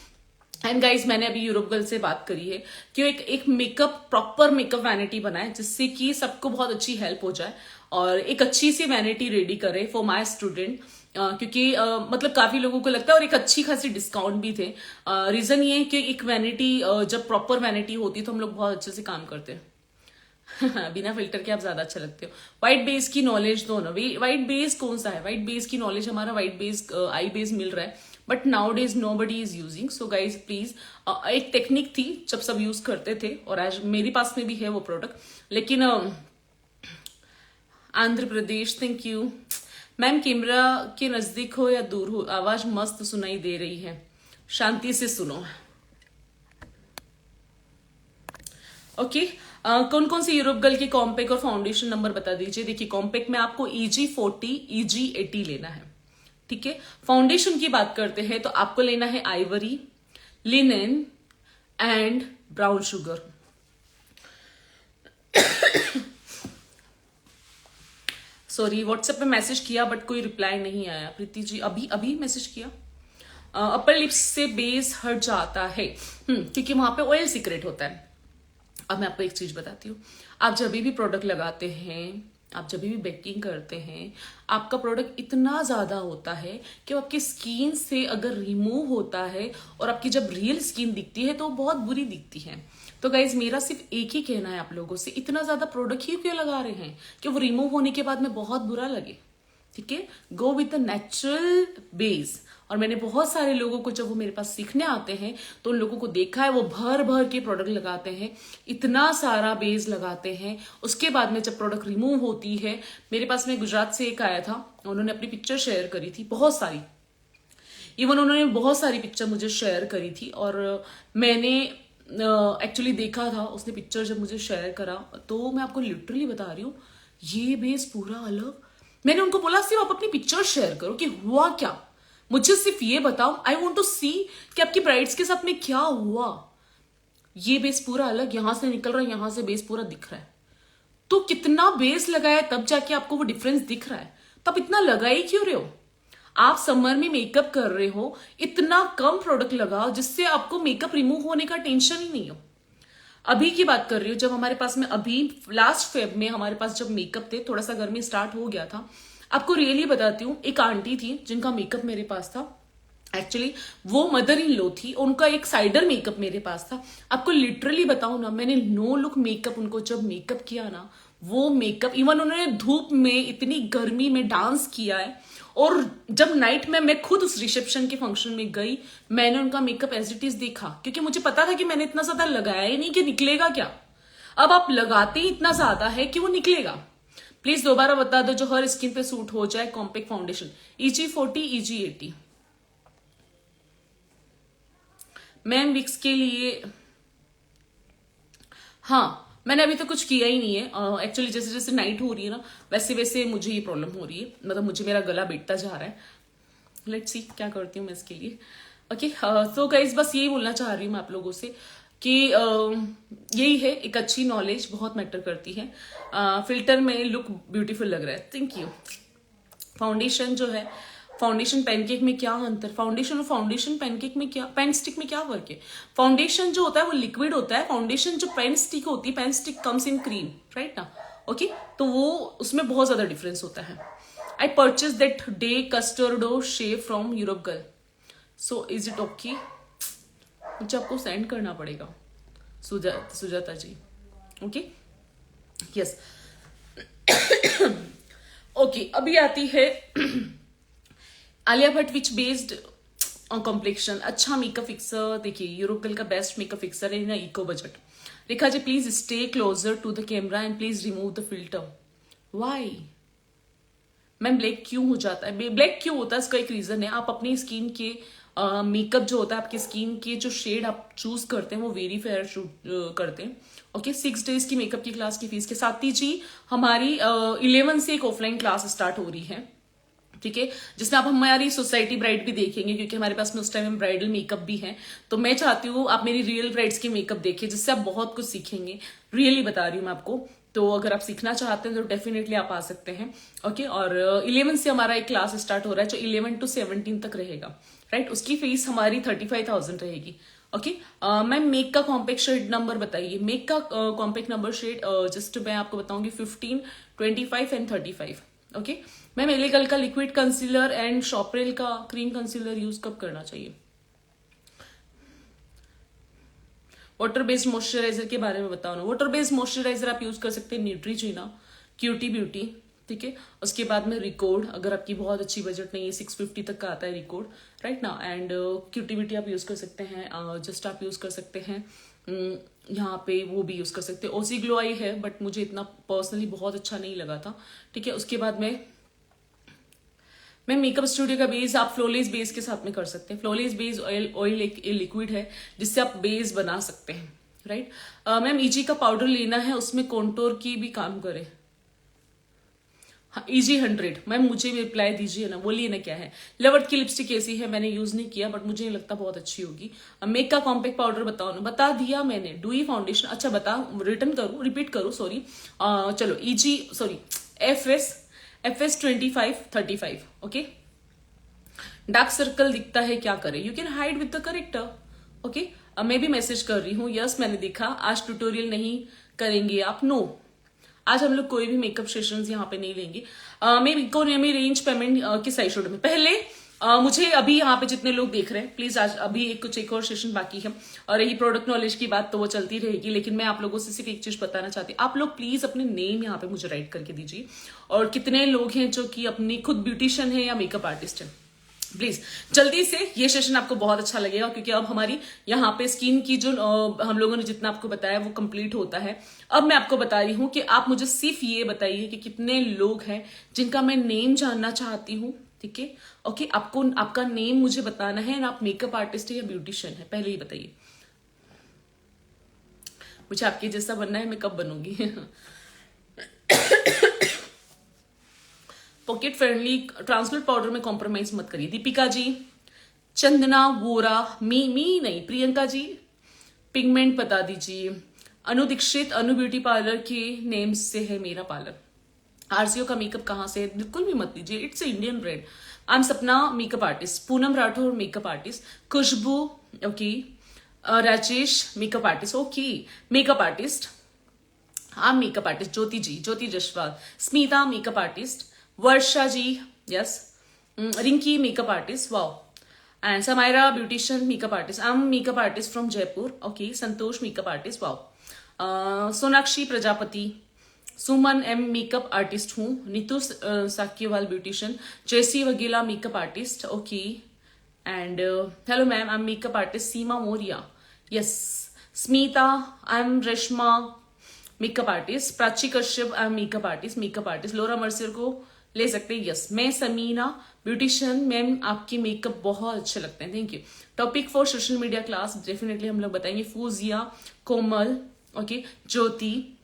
Speaker 1: एंड गाइज मैंने अभी यूरोप गर्ल से बात करी है कि एक मेकअप, प्रॉपर मेकअप वैनिटी बनाए जिससे कि सबको बहुत अच्छी हेल्प हो जाए और एक अच्छी सी वैनिटी रेडी करे फॉर माई स्टूडेंट। क्योंकि मतलब काफी लोगों को लगता है और एक अच्छी खासी डिस्काउंट भी थे। रीजन ये है कि एक वैनिटी जब प्रॉपर वैनिटी होती है तो हम लोग बहुत अच्छे से काम करते हैं। बिना फिल्टर के आप ज्यादा अच्छा लगते हो। व्हाइट बेस की नॉलेज दो ना। व्हाइट बेस कौन सा है? व्हाइट बेस की नॉलेज हमारा व्हाइट बेस आई बेस मिल रहा है but nowadays nobody is using. So guys please, एक टेक्निक थी जब सब यूज करते थे और आज मेरे पास में भी है वो प्रोडक्ट। लेकिन Andhra Pradesh, thank you ma'am. Camera के नजदीक हो या दूर हो, आवाज मस्त सुनाई दे रही है, शांति से सुनो, ओके। कौन कौन सी यूरोप गर्ल की कॉम्पैक्ट और फाउंडेशन नंबर बता दीजिए। देखिए कॉम्पैक्ट में आपको EG40 EG80 लेना है, ठीक है। फाउंडेशन की बात करते हैं तो आपको लेना है Ivory, linen and brown sugar. Sorry WhatsApp पे मैसेज किया बट कोई रिप्लाई नहीं आया। प्रीति जी अभी मैसेज किया। अपर लिप्स से बेस हट जाता है क्योंकि वहां पे ऑयल सीक्रेट होता है। अब मैं आपको एक चीज बताती हूँ, आप जब भी प्रोडक्ट लगाते हैं, आप जब भी बेकिंग करते हैं, आपका प्रोडक्ट इतना ज्यादा होता है कि वो आपकी स्किन से अगर रिमूव होता है और आपकी जब रियल स्किन दिखती है तो वो बहुत बुरी दिखती है। तो गाइज मेरा सिर्फ एक ही कहना है आप लोगों से, इतना ज्यादा प्रोडक्ट ही क्यों लगा रहे हैं कि वो रिमूव होने के बाद में बहुत बुरा लगे, ठीक है। Go with the natural base. और मैंने बहुत सारे लोगों को जब वो मेरे पास सीखने आते हैं तो उन लोगों को देखा है वो भर भर के प्रोडक्ट लगाते हैं, इतना सारा बेस लगाते हैं, उसके बाद में जब प्रोडक्ट रिमूव होती है। मेरे पास में गुजरात से एक आया था, उन्होंने अपनी पिक्चर शेयर करी थी, बहुत सारी, इवन उन्होंने बहुत सारी पिक्चर मुझे शेयर करी थी और मैंने एक्चुअली देखा था उसने पिक्चर जब मुझे शेयर करा तो मैं आपको लिटरली बता रही हूँ ये बेस पूरा अलग। मैंने उनको बोला सिर्फ आप अपनी पिक्चर शेयर करो कि हुआ क्या, मुझे सिर्फ ये बताओ, आई वॉन्ट टू सी कि आपकी ब्राइड्स के साथ में क्या हुआ। ये बेस पूरा अलग, यहां से निकल रहा है, यहां से बेस पूरा दिख रहा है। तो कितना बेस लगाया तब जाके आपको वो डिफरेंस दिख रहा है, तब इतना लगा ही क्यों रहे हो? आप समर में मेकअप कर रहे हो, इतना कम प्रोडक्ट लगाओ जिससे आपको मेकअप रिमूव होने का टेंशन ही नहीं हो। अभी की बात कर रही हूँ, जब हमारे पास में अभी लास्ट फेब में हमारे पास जब मेकअप थे, थोड़ा सा गर्मी स्टार्ट हो गया था, आपको रियली बताती हूँ, एक आंटी थी जिनका मेकअप मेरे पास था, एक्चुअली वो मदर इन लॉ थी, उनका एक साइडर मेकअप मेरे पास था। आपको लिटरली बताऊं ना, मैंने नो लुक मेकअप उनको जब मेकअप किया ना, वो मेकअप इवन उन्होंने धूप में इतनी गर्मी में डांस किया है और जब नाइट में मैं खुद उस रिसेप्शन के फंक्शन में गई, मैंने उनका मेकअप एज इट इज देखा क्योंकि मुझे पता था कि मैंने इतना ज्यादा लगाया ही नहीं कि निकलेगा क्या। अब आप लगाते ही इतना ज्यादा है कि वो निकलेगा। प्लीज दोबारा बता दो जो हर स्किन पे सूट हो जाए compact foundation. EG40 EG80 ma'am Vicks के लिए, हाँ मैंने अभी तो कुछ किया ही नहीं है एक्चुअली। जैसे जैसे नाइट हो रही है ना वैसे वैसे मुझे ये प्रॉब्लम हो रही है, मतलब मुझे मेरा गला बैठता जा रहा है। लेट्स सी क्या करती हूँ मैं इसके लिए। ओके सो गाइस बस यही बोलना चाह रही हूँ मैं आप लोगों से कि यही है, एक अच्छी नॉलेज बहुत मैटर करती है। फिल्टर में लुक ब्यूटीफुल लग रहा है, थैंक यू। फाउंडेशन जो है, फाउंडेशन पैनकेक में क्या अंतर, फाउंडेशन और फाउंडेशन पैनकेक में क्या, पेन स्टिक में क्या फर्क है? फाउंडेशन जो होता है वो लिक्विड होता है, फाउंडेशन जो पेन स्टिक होती है, pen stick comes in cream, right ना? ओके, तो वो उसमें बहुत ज्यादा डिफरेंस होता है। आई परचेज दैट डे कस्टर्डो शेव from Europe girl, so is it okay? मुझे आपको सेंड करना पड़ेगा Sujata ji, okay, yes. Okay, अभी आती है Alia Bhatt which based on complexion. अच्छा मेकअप फिक्सर, देखिए यूरोप गर्ल का बेस्ट मेकअप फिक्सर है ना, eco budget. Rekha ji please stay closure to the camera and please remove the filter. Why ma'am black क्यों हो जाता है? ब्लैक क्यों होता है इसका एक रीजन है, आप अपनी स्किन के मेकअप जो होता है, आपकी स्किन के जो शेड आप चूज करते हैं वो वेरी फेयर करते हैं। ओके, 6 days की मेकअप की क्लास की फीस के साथ ही जी हमारी 11 से एक ऑफलाइन क्लास स्टार्ट हो रही है, ठीक है, जिसमें आप हमारी सोसाइटी ब्राइड भी देखेंगे, क्योंकि हमारे पास में उस टाइम में ब्राइडल मेकअप भी है। तो मैं चाहती हूँ आप मेरी रियल ब्राइड्स की मेकअप देखिए, जिससे आप बहुत कुछ सीखेंगे, रियली बता रही हूँ मैं आपको। तो अगर आप सीखना चाहते हैं तो डेफिनेटली आप आ सकते हैं। ओके, और 11 से हमारा एक क्लास स्टार्ट हो रहा है जो 11 to 17 तक रहेगा, राइट। उसकी फीस हमारी 35,000 रहेगी। ओके, मैम मेक का कॉम्पैक्ट शेड नंबर बताइए। मेक का कॉम्पैक्ट नंबर शेड जस्ट मैं आपको बताऊंगी 15, 25 एंड 35। ओके मैम, एलेगल का लिक्विड कंसीलर एंड शॉपरेल का क्रीम कंसीलर यूज कब करना चाहिए? वाटर बेस्ड मॉइस्चराइजर के बारे में बताओ ना। वाटर बेस्ड मॉइस्चराइजर आप यूज कर सकते हैं न्यूट्रीजीना, क्यूटी ब्यूटी, ठीक है। उसके बाद में रिकॉर्ड, अगर आपकी बहुत अच्छी बजट नहीं है, 650 तक का आता है रिकॉर्ड, राइट ना। एंड क्यूटी ब्यूटी आप यूज कर सकते हैं, जस्ट आप यूज कर सकते हैं, यहाँ पे वो भी यूज कर सकते हैं। ओसी ग्लो आई है बट मुझे इतना पर्सनली बहुत अच्छा नहीं लगा था, ठीक है। उसके बाद में मैं मेकअप स्टूडियो का बेस आप फ्लोलेस बेस के साथ में कर सकते हैं। फ्लोलेस बेस ऑयल एक लिक्विड है जिससे आप बेस बना सकते हैं, राइट। मैम ईजी का पाउडर लेना है, उसमें कॉन्टोर की भी काम करे। हाँ, ईजी 100 मैम मुझे भी रिप्लाई दीजिए ना, बोलिए ना क्या है। लवर्ट की लिपस्टिक कैसी है? मैंने यूज नहीं किया बट मुझे नहीं लगता बहुत अच्छी होगी। मेक का कॉम्पैक्ट पाउडर बताओ ना। बता दिया मैंने। डुई फाउंडेशन, अच्छा बता, रिटर्न करूँ, रिपीट करूँ, सॉरी। चलो easy, sorry, FS 2535। Okay, dark circle दिखता है, क्या करे? You can hide with the character. Okay, मैं भी मैसेज कर रही हूँ, यस मैंने देखा। आज ट्यूटोरियल नहीं करेंगे आप? नो, आज हम लोग कोई भी मेकअप सेशंस यहाँ पे नहीं लेंगे। मैं इकोनॉमी रेंज पेमेंट किस आई शेडो में? पहले मुझे अभी यहाँ पे जितने लोग देख रहे हैं प्लीज, आज अभी कुछ एक और सेशन बाकी है, और रही प्रोडक्ट नॉलेज की बात तो वो चलती रहेगी, लेकिन मैं आप लोगों से सिर्फ एक चीज बताना चाहती हूँ। आप लोग प्लीज अपने नेम यहाँ पे मुझे राइट करके दीजिए, और कितने लोग हैं जो कि अपनी खुद ब्यूटिशियन है या मेकअप आर्टिस्ट है। प्लीज जल्दी से, ये सेशन आपको बहुत अच्छा लगेगा, क्योंकि अब हमारी यहाँ पे स्किन की जो हम लोगों ने जितना आपको बताया वो कंप्लीट होता है। अब मैं आपको बता रही हूँ कि आप मुझे सिर्फ ये बताइए कि कितने लोग हैं जिनका मैं नेम जानना चाहती हूँ, ठीक है। ओके, आपको आपका नेम मुझे बताना है, आप मेकअप आर्टिस्ट है या ब्यूटिशियन है, पहले ही बताइए। मुझे आपके जैसा बनना है, मैं कब बनूंगी? पॉकेट फ्रेंडली ट्रांसलूट पाउडर में कॉम्प्रोमाइज मत करिए। दीपिका जी, चंदना वोरा, मी नहीं, प्रियंका जी पिगमेंट बता दीजिए। अनु दीक्षित, अनु ब्यूटी पार्लर के नेम से है मेरा पार्लर। आरसीओ का मेकअप कहाँ से है? बिल्कुल भी मत लीजिए, it's Indian brand. I am Sapna makeup artist, Poonam Rathore makeup artist, Khushboo okay, Rajesh makeup artist, okay makeup artist, I am makeup artist. Jyoti ji, Jyoti Jaswal, Smita makeup artist, Varsha ji yes, Rinki makeup artist, wow, and Samaira beautician makeup artist, I am makeup artist from Jaipur, okay. Santosh makeup artist, wow. Sonakshi Prajapati, Suman am makeup artist हूँ। Neetu Sakyawal beautician, Jaisi Vaghela makeup artist, okay. And hello ma'am, I am makeup artist. Seema Moriya, yes. Smita, I am Reshma makeup artist. Prachi Kashyap, I am makeup artist. Laura Mercier को ले सकते हैं, yes. मैं Samina beautician, ma'am आपकी makeup बहुत अच्छे लगते हैं, thank you. Topic for social media class definitely हम लोग बताएंगे। Fauzia, Komal, okay, Jyoti,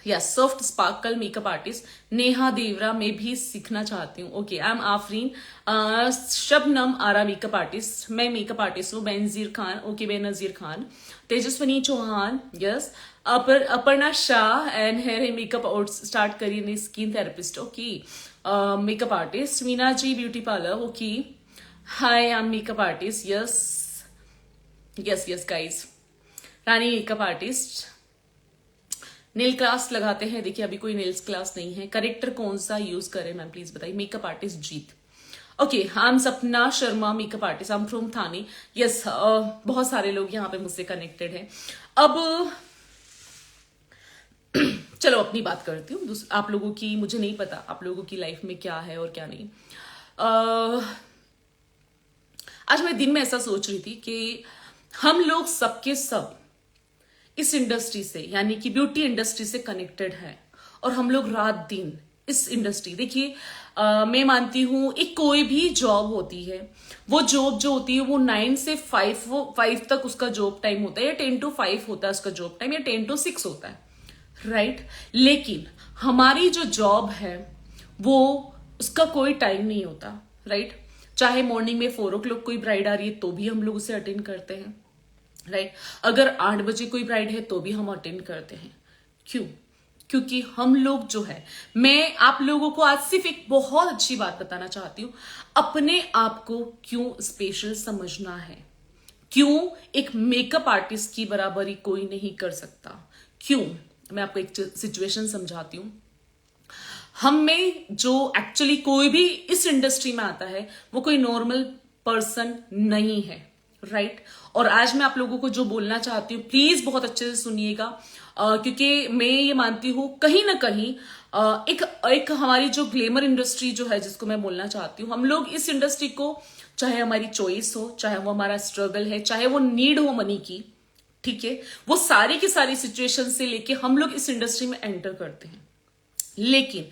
Speaker 1: yes, soft sparkle makeup artist Neha Devra में भी सीखना चाहती हूँ। Okay, I am Afreen. Shabnam Ara makeup artist, मैं मेकअप आर्टिस्ट हूँ। Benazir Khan, okay, Benazir Khan. Tejaswini Chauhan, yes. Aparna Shah and hair makeup start करिए, skin therapist, okay, makeup artist. Meena ji beauty parlour, okay. Hi, I am makeup artist, yes yes yes guys. Rani makeup artist. Nail class लगाते हैं, देखिए अभी कोई nails class नहीं है। Character कौन सा यूज करें मैम, प्लीज बताइए। Makeup artist Jeet, okay. I am Sapna Sharma makeup artist, I am from Thane, yes. बहुत सारे लोग यहाँ पे मुझसे कनेक्टेड हैं। अब चलो अपनी बात करती हूँ। आप लोगों की मुझे नहीं पता आप लोगों की लाइफ में क्या है और क्या नहीं। आज मैं दिन में ऐसा सोच रही थी कि हम लोग सबके सब इस इंडस्ट्री से, यानी कि ब्यूटी इंडस्ट्री से कनेक्टेड है, और हम लोग रात दिन इस इंडस्ट्री, देखिए मैं मानती हूं एक कोई भी जॉब होती है, वो जॉब जो होती है वो 9 से 5 तक उसका जॉब टाइम होता है, या 10 to 5 होता है उसका जॉब टाइम, या 10 to 6 होता है, राइट। लेकिन हमारी जो जॉब है वो उसका कोई टाइम नहीं होता, राइट। चाहे मॉर्निंग में 4 o'clock कोई ब्राइड आ रही है तो भी हम लोग उसे अटेंड करते हैं, राइट। अगर 8 बजे कोई ब्राइड है तो भी हम अटेंड करते हैं। क्यों? क्योंकि हम लोग जो है, मैं आप लोगों को आज सिर्फ एक बहुत अच्छी बात बताना चाहती हूं, अपने आप को क्यों स्पेशल समझना है, क्यों एक मेकअप आर्टिस्ट की बराबरी कोई नहीं कर सकता, क्यों। मैं आपको एक सिचुएशन समझाती हूं। हम में जो एक्चुअली कोई भी इस इंडस्ट्री में आता है वो कोई नॉर्मल पर्सन नहीं है, राइट। और आज मैं आप लोगों को जो बोलना चाहती हूँ प्लीज बहुत अच्छे से सुनिएगा, क्योंकि मैं ये मानती हूँ कहीं ना कहीं एक हमारी जो ग्लैमर इंडस्ट्री जो है जिसको मैं बोलना चाहती हूँ, हम लोग इस इंडस्ट्री को, चाहे हमारी चॉइस हो, चाहे वो हमारा स्ट्रगल है, चाहे वो नीड हो मनी की, ठीक है, वो सारी की सारी सिचुएशन से लेके हम लोग इस इंडस्ट्री में एंटर करते हैं। लेकिन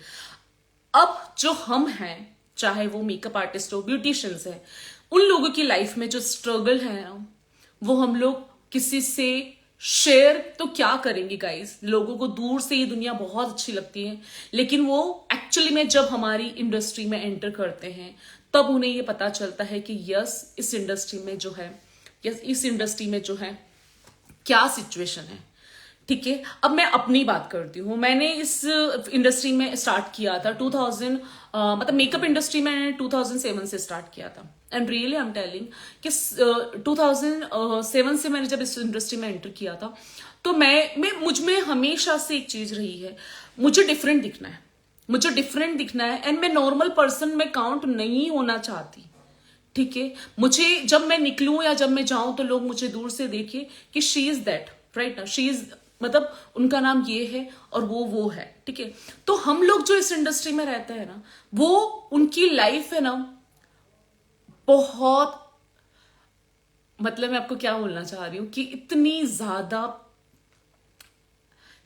Speaker 1: अब जो हम हैं, चाहे वो मेकअप आर्टिस्ट हो, ब्यूटिशियंस है, उन लोगों की लाइफ में जो स्ट्रगल है वो हम लोग किसी से शेयर तो क्या करेंगे गाइस। लोगों को दूर से ये दुनिया बहुत अच्छी लगती है, लेकिन वो एक्चुअली में जब हमारी इंडस्ट्री में एंटर करते हैं तब उन्हें ये पता चलता है कि यस इस इंडस्ट्री में जो है, यस इस इंडस्ट्री में जो है क्या सिचुएशन है, ठीक है। अब मैं अपनी बात करती हूँ। मैंने इस इंडस्ट्री में स्टार्ट किया था 2000, मतलब मेकअप इंडस्ट्री में 2007 से स्टार्ट किया था। And really I am telling कि 2007 से मैंने जब इस इंडस्ट्री में एंटर किया था तो मैं मुझ में हमेशा से एक चीज रही है, मुझे डिफरेंट दिखना है, मुझे डिफरेंट दिखना है। एंड मैं नॉर्मल पर्सन में काउंट नहीं होना चाहती, ठीक है। मुझे जब मैं निकलूं या जब मैं जाऊं तो लोग मुझे दूर से देखें कि शी इज दैट, राइट ना, शी इज, मतलब उनका नाम ये है और वो है, ठीक है। तो हम लोग जो इस इंडस्ट्री में रहते हैं ना, वो उनकी लाइफ है ना बहुत, मतलब मैं आपको क्या बोलना चाह रही हूं कि इतनी ज्यादा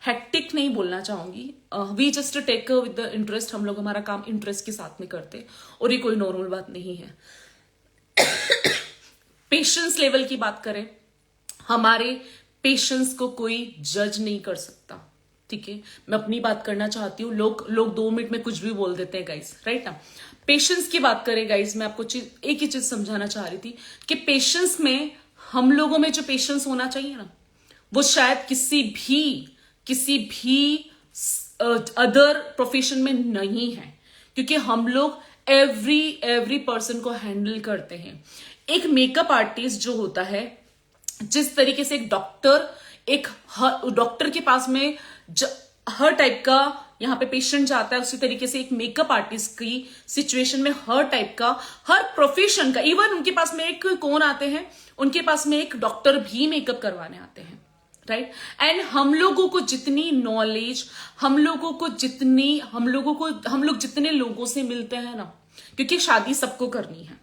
Speaker 1: हेक्टिक नहीं बोलना चाहूंगी, we just take with the interest, हम लोग हमारा काम इंटरेस्ट के साथ में करते हैं, और ये कोई नॉर्मल बात नहीं है। पेशेंस लेवल की बात करें, हमारे पेशेंस को कोई जज नहीं कर सकता, ठीक है। मैं अपनी बात करना चाहती हूँ, लोग 2 मिनट में कुछ भी बोल देते हैं गाइस, राइट ना। पेशेंस की बात करें गाइस, मैं आपको एक ही चीज समझाना चाह रही थी कि पेशेंस में, हम लोगों में जो पेशेंस होना चाहिए ना, वो शायद किसी भी अदर प्रोफेशन में नहीं है, क्योंकि हम लोग एवरी पर्सन को हैंडल करते हैं। एक मेकअप आर्टिस्ट जो होता है, जिस तरीके से एक डॉक्टर के पास में हर टाइप का यहाँ पे पेशेंट जाता है, उसी तरीके से एक मेकअप आर्टिस्ट की सिचुएशन में हर टाइप का, हर प्रोफेशन का, इवन उनके पास में एक कौन आते हैं, उनके पास में एक डॉक्टर भी मेकअप करवाने आते हैं, राइट। एंड हम लोगों को जितनी नॉलेज, हम लोग जितने लोगों से मिलते हैं ना, क्योंकि शादी सबको करनी है,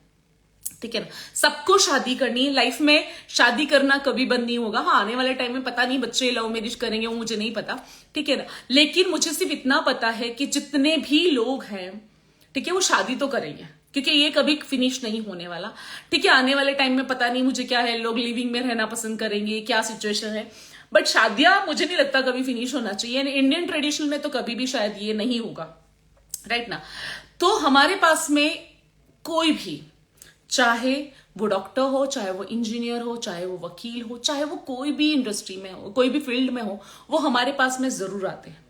Speaker 1: ठीक है ना, सबको शादी करनी है लाइफ में। शादी करना कभी बंद नहीं होगा। हाँ, आने वाले टाइम में पता नहीं बच्चे लव मैरिज करेंगे, वो मुझे नहीं पता, ठीक है ना, लेकिन मुझे सिर्फ इतना पता है कि जितने भी लोग हैं, ठीक है, वो शादी तो करेंगे, क्योंकि ये कभी फिनिश नहीं होने वाला, ठीक है। आने वाले टाइम में पता नहीं मुझे क्या है, लोग लिविंग में रहना पसंद करेंगे, क्या सिचुएशन है, बट शादियां मुझे नहीं लगता कभी फिनिश होना चाहिए, इंडियन ट्रेडिशन में तो कभी भी शायद ये नहीं होगा, राइट ना। तो हमारे पास में कोई भी, चाहे वो डॉक्टर हो, चाहे वो इंजीनियर हो, चाहे वो वकील हो, चाहे वो कोई भी इंडस्ट्री में हो, कोई भी फील्ड में हो, वो हमारे पास में जरूर आते हैं,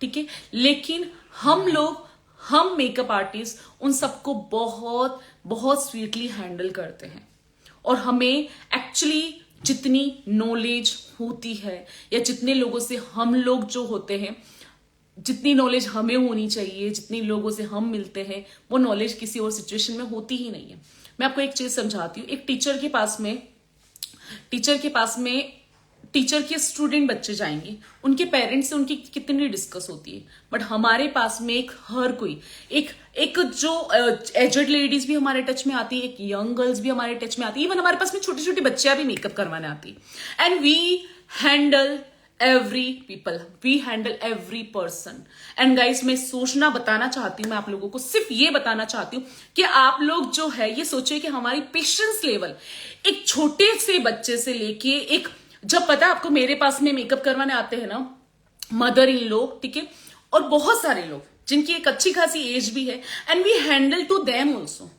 Speaker 1: ठीक है। लेकिन हम मेकअप आर्टिस्ट उन सबको बहुत बहुत स्वीटली हैंडल करते हैं, और हमें एक्चुअली जितनी नॉलेज होती है या जितने लोगों से हम लोग जो होते हैं, जितनी नॉलेज हमें होनी चाहिए, जितनी लोगों से हम मिलते हैं, वो नॉलेज किसी और सिचुएशन में होती ही नहीं है। मैं आपको एक चीज समझाती हूँ। एक टीचर के पास में टीचर के स्टूडेंट बच्चे जाएंगे, उनके पेरेंट्स से उनकी कितनी डिस्कस होती है, बट हमारे पास में हर कोई, एक जो एजड लेडीज भी हमारे टच में आती है, एक यंग गर्ल्स भी हमारे टच में आती है, इवन हमारे पास में छोटी छोटी बच्चियां भी मेकअप करवाने आती है। And we handle every person. And guys, मैं सोचना बताना चाहती हूँ, मैं आप लोगों को सिर्फ ये बताना चाहती हूँ कि आप लोग जो है ये सोचिए कि हमारी पेशेंस लेवल एक छोटे से बच्चे से लेके एक, जब पता है आपको मेरे पास में मेकअप करवाने आते हैं ना मदर इन लोग, ठीक है, और बहुत सारे लोग जिनकी एक अच्छी खासी एज भी है, and we handle to them also,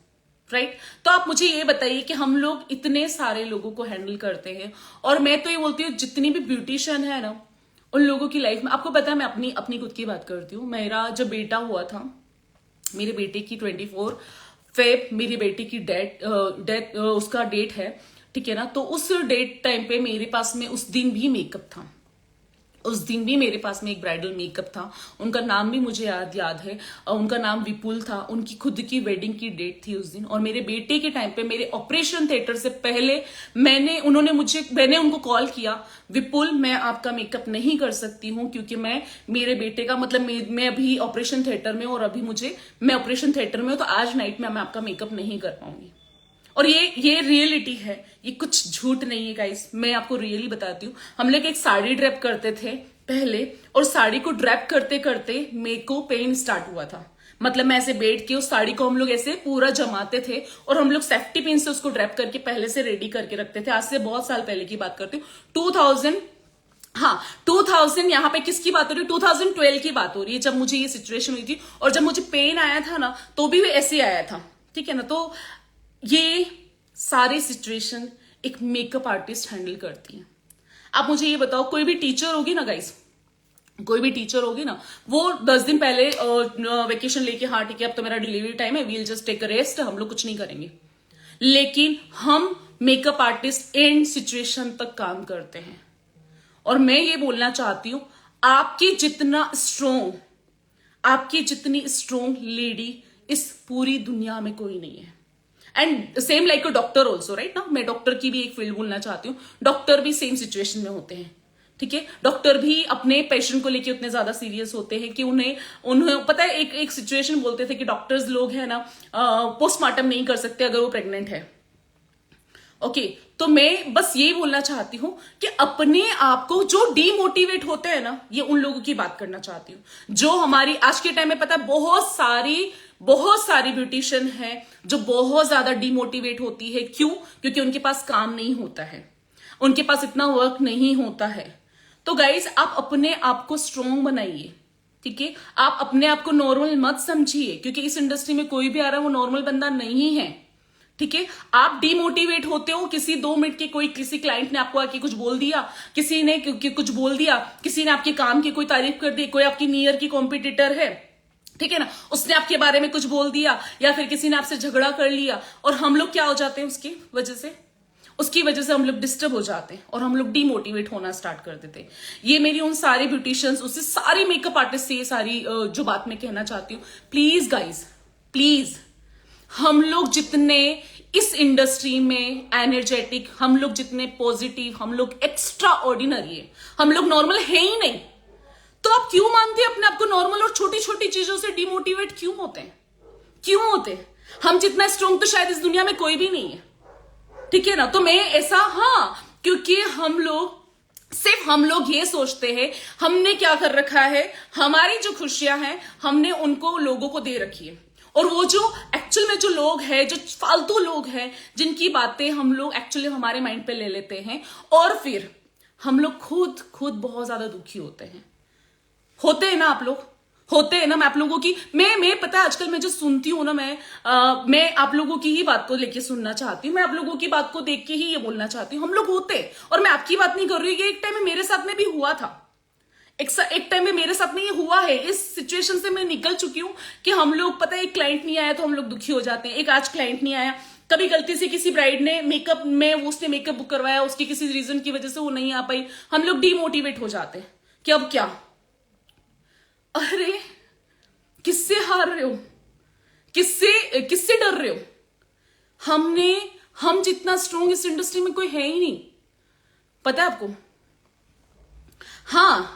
Speaker 1: right. तो आप मुझे ये बताइए कि हम लोग इतने सारे लोगों को हैंडल करते हैं, और मैं तो ये बोलती हूँ जितनी भी ब्यूटिशियन है ना, उन लोगों की लाइफ में, आपको पता है मैं अपनी खुद की बात करती हूँ। मेरा जब बेटा हुआ था, मेरे बेटे की 24 फेब मेरी बेटी की डेथ उसका डेट है, ठीक है ना। तो उस डेट टाइम पे मेरे पास में उस दिन भी मेकअप था, उस दिन भी मेरे पास में एक ब्राइडल मेकअप था। उनका नाम भी मुझे याद है, उनका नाम विपुल था। उनकी खुद की वेडिंग की डेट थी उस दिन, और मेरे बेटे के टाइम पे मेरे ऑपरेशन थिएटर से पहले मैंने उनको कॉल किया, विपुल मैं आपका मेकअप नहीं कर सकती हूँ क्योंकि मेरे बेटे का मतलब मैं अभी ऑपरेशन थिएटर में, और अभी मैं ऑपरेशन थिएटर में हूँ, तो आज नाइट में मैं आपका मेकअप नहीं कर पाऊंगी। और ये रियलिटी है, ये कुछ झूठ नहीं है गाइस, मैं आपको रियली बताती हूँ। हम लोग एक साड़ी ड्रैप करते थे पहले, और साड़ी को ड्रैप करते करते मेरे को पेन स्टार्ट हुआ था। मतलब मैं ऐसे बैठ के उस साड़ी को हम लोग ऐसे पूरा जमाते थे, और हम लोग सेफ्टी पिन से उसको ड्रैप करके पहले से रेडी करके रखते थे। आज से बहुत साल पहले की बात करती हूँ, 2000 यहाँ पे किसकी बात हो रही है, 2012 की बात हो रही है, जब मुझे ये सिचुएशन हुई थी। और जब मुझे पेन आया था ना, तो भी ऐसे आया था, ठीक है ना। तो ये सारी सिचुएशन एक मेकअप आर्टिस्ट हैंडल करती है। आप मुझे ये बताओ, कोई भी टीचर होगी ना गाइस, कोई भी टीचर होगी ना, वो 10 दिन पहले वेकेशन लेके, हाँ ठीक है अब तो मेरा डिलीवरी टाइम है, we'll just take a rest, हम लोग कुछ नहीं करेंगे। लेकिन हम मेकअप आर्टिस्ट एंड सिचुएशन तक काम करते हैं। और मैं ये बोलना चाहती हूं, आपकी जितनी स्ट्रोंग लेडी इस पूरी दुनिया में कोई नहीं है। And same like a doctor also, right ना। मैं डॉक्टर की भी एक फील्ड बोलना चाहती हूँ, डॉक्टर भी सेम सिचुएशन में होते हैं, ठीक है। डॉक्टर भी अपने पेशेंट को लेके उतने ज्यादा सीरियस होते हैं कि उन्हें पता है, एक सिचुएशन बोलते थे कि डॉक्टर्स लोग है ना पोस्टमार्टम नहीं कर सकते अगर वो प्रेग्नेंट है। ओके, तो मैं बस यही बोलना चाहती हूं कि अपने आप को जो डीमोटिवेट होते हैं ना, ये उन लोगों की बात करना चाहती हूं जो हमारी आज के टाइम में, पता है बहुत सारी ब्यूटिशियन है जो बहुत ज्यादा डीमोटिवेट होती है। क्यों? क्योंकि उनके पास काम नहीं होता है, उनके पास इतना वर्क नहीं होता है। तो गाइज, आप अपने आप को स्ट्रोंग बनाइए, ठीक है। आप अपने आप को नॉर्मल मत समझिए, क्योंकि इस इंडस्ट्री में कोई भी आ रहा है वो नॉर्मल बंदा नहीं है, ठीक है। आप डिमोटिवेट होते हो किसी 2 मिनट के, किसी क्लाइंट ने आपको आके कुछ बोल दिया, किसी ने कुछ बोल दिया, किसी ने आपके काम की कोई तारीफ कर दी, कोई आपकी नियर की कॉम्पिटिटर है, ठीक है ना, उसने आपके बारे में कुछ बोल दिया, या फिर किसी ने आपसे झगड़ा कर लिया, और हम लोग क्या हो जाते हैं उसकी वजह से हम लोग डिस्टर्ब हो जाते हैं, और हम लोग डिमोटिवेट होना स्टार्ट कर देते हैं। ये मेरी उन सारे ब्यूटिशियंस, उससे सारे मेकअप आर्टिस्ट से ये सारी जो बात मैं कहना चाहती हूँ, प्लीज गाइज, प्लीज, हम लोग जितने इस इंडस्ट्री में एनर्जेटिक, हम लोग जितने पॉजिटिव, हम लोग एक्स्ट्रा ऑर्डिनरी है, हम लोग नॉर्मल है ही नहीं। तो आप क्यों मानते हैं अपने आप को नॉर्मल, और छोटी छोटी चीजों से डिमोटिवेट क्यों होते हैं? हम जितना स्ट्रॉन्ग तो शायद इस दुनिया में कोई भी नहीं है, ठीक है ना। तो मैं ऐसा, हाँ, क्योंकि हम लोग ये सोचते हैं हमने क्या कर रखा है, हमारी जो खुशियां हैं हमने उनको लोगों को दे रखी है, और वो जो एक्चुअल में जो लोग हैं, जो फालतू लोग हैं, जिनकी बातें हम लोग एक्चुअली हमारे माइंड पे ले लेते हैं, और फिर हम लोग खुद खुद बहुत ज्यादा दुखी होते हैं ना आप लोग, होते हैं ना। मैं आप लोगों की मैं पता है आजकल मैं जो सुनती हूँ ना, मैं आप लोगों की ही बात को लेके सुनना चाहती हूँ, मैं आप लोगों की बात को देख के ही ये बोलना चाहती हूँ। हम लोग होते हैं, और मैं आपकी बात नहीं कर रही हूँ, ये एक टाइम में मेरे साथ में भी हुआ था, एक टाइम में मेरे साथ में ये हुआ है। इस सिचुएशन से मैं निकल चुकी हूँ कि हम लोग, पता है, एक क्लाइंट नहीं आया तो हम लोग दुखी हो जाते हैं। एक आज क्लाइंट नहीं आया, कभी गलती से किसी ब्राइड ने मेकअप में, उसने मेकअप बुक करवाया, उसकी किसी रीजन की वजह से वो नहीं आ पाई, हम लोग डिमोटिवेट हो जाते हैं कि अब क्या। अरे किससे हार रहे हो, किससे डर रहे हो? हम जितना स्ट्रोंग इस इंडस्ट्री में कोई है ही नहीं, पता है आपको। हाँ,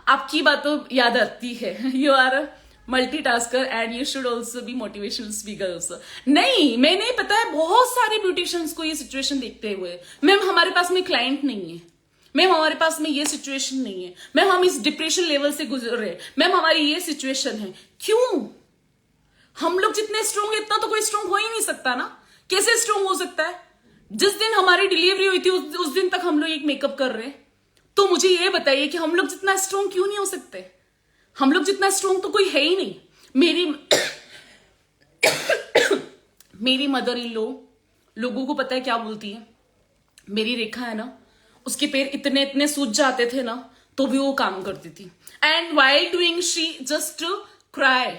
Speaker 1: आपकी बात तो याद आती है, you are a multitasker and you should also be motivational speaker also. नहीं, मैंने, पता है, बहुत सारे ब्यूटिशियंस को ये सिचुएशन देखते हुए, मैम हमारे पास में क्लाइंट नहीं है, मैम हमारे पास में ये सिचुएशन नहीं है, मैम हम इस डिप्रेशन लेवल से गुजर रहे हैं, मैम हमारी ये सिचुएशन है। क्यों? हम लोग जितने स्ट्रोंग है इतना तो कोई स्ट्रोंग हो ही नहीं सकता ना। कैसे स्ट्रोंग हो सकता है? जिस दिन हमारी डिलीवरी हुई थी उस दिन तक हम लोग एक मेकअप कर रहे हैं, तो मुझे ये बताइए कि हम लोग जितना स्ट्रोंग क्यों नहीं हो सकते? हम लोग जितना स्ट्रोंग तो कोई है ही नहीं। मेरी मदर इन लॉ लोगों को पता है क्या बोलती है, मेरी रेखा है ना, उसके पैर इतने इतने सूज जाते थे ना, तो भी वो काम करती थी। And while doing she just cry.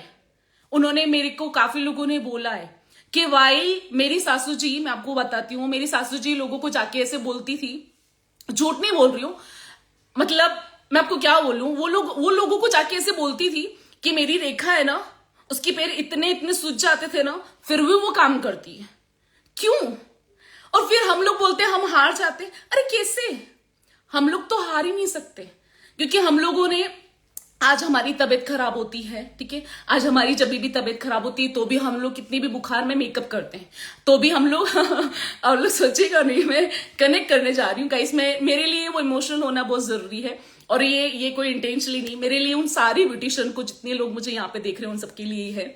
Speaker 1: उन्होंने, मेरे को काफी लोगों ने बोला है कि वाइल मेरी सासू जी, मैं आपको बताती हूँ, मेरी सासू जी लोगों को जाके ऐसे बोलती थी, झूठ नहीं बोल रही हूँ, मतलब मैं आपको क्या बोलूं, वो लोगों को जाके ऐसे बोलती थी कि मेरी रेखा है ना, उसके पैर इतने इतने सूज जाते थे ना, फिर भी वो काम करती है। क्यों? और फिर हम लोग बोलते हैं हम हार जाते। अरे कैसे? हम लोग तो हार ही नहीं सकते, क्योंकि हम लोगों ने, आज हमारी तबीयत खराब होती है, ठीक है, आज हमारी जब भी तबीयत खराब होती है तो भी हम लोग कितनी भी बुखार में मेकअप करते हैं, तो भी हम लोग आप लोग सोचेगा नहीं, मैं कनेक्ट करने जा रही हूँ गाइस, मेरे लिए वो इमोशनल होना बहुत जरूरी है, और ये कोई इंटेंशनली नहीं, मेरे लिए, उन सारी ब्यूटिशियन को, जितने लोग मुझे यहाँ पे देख रहे हैं, उन सबके लिए ही है,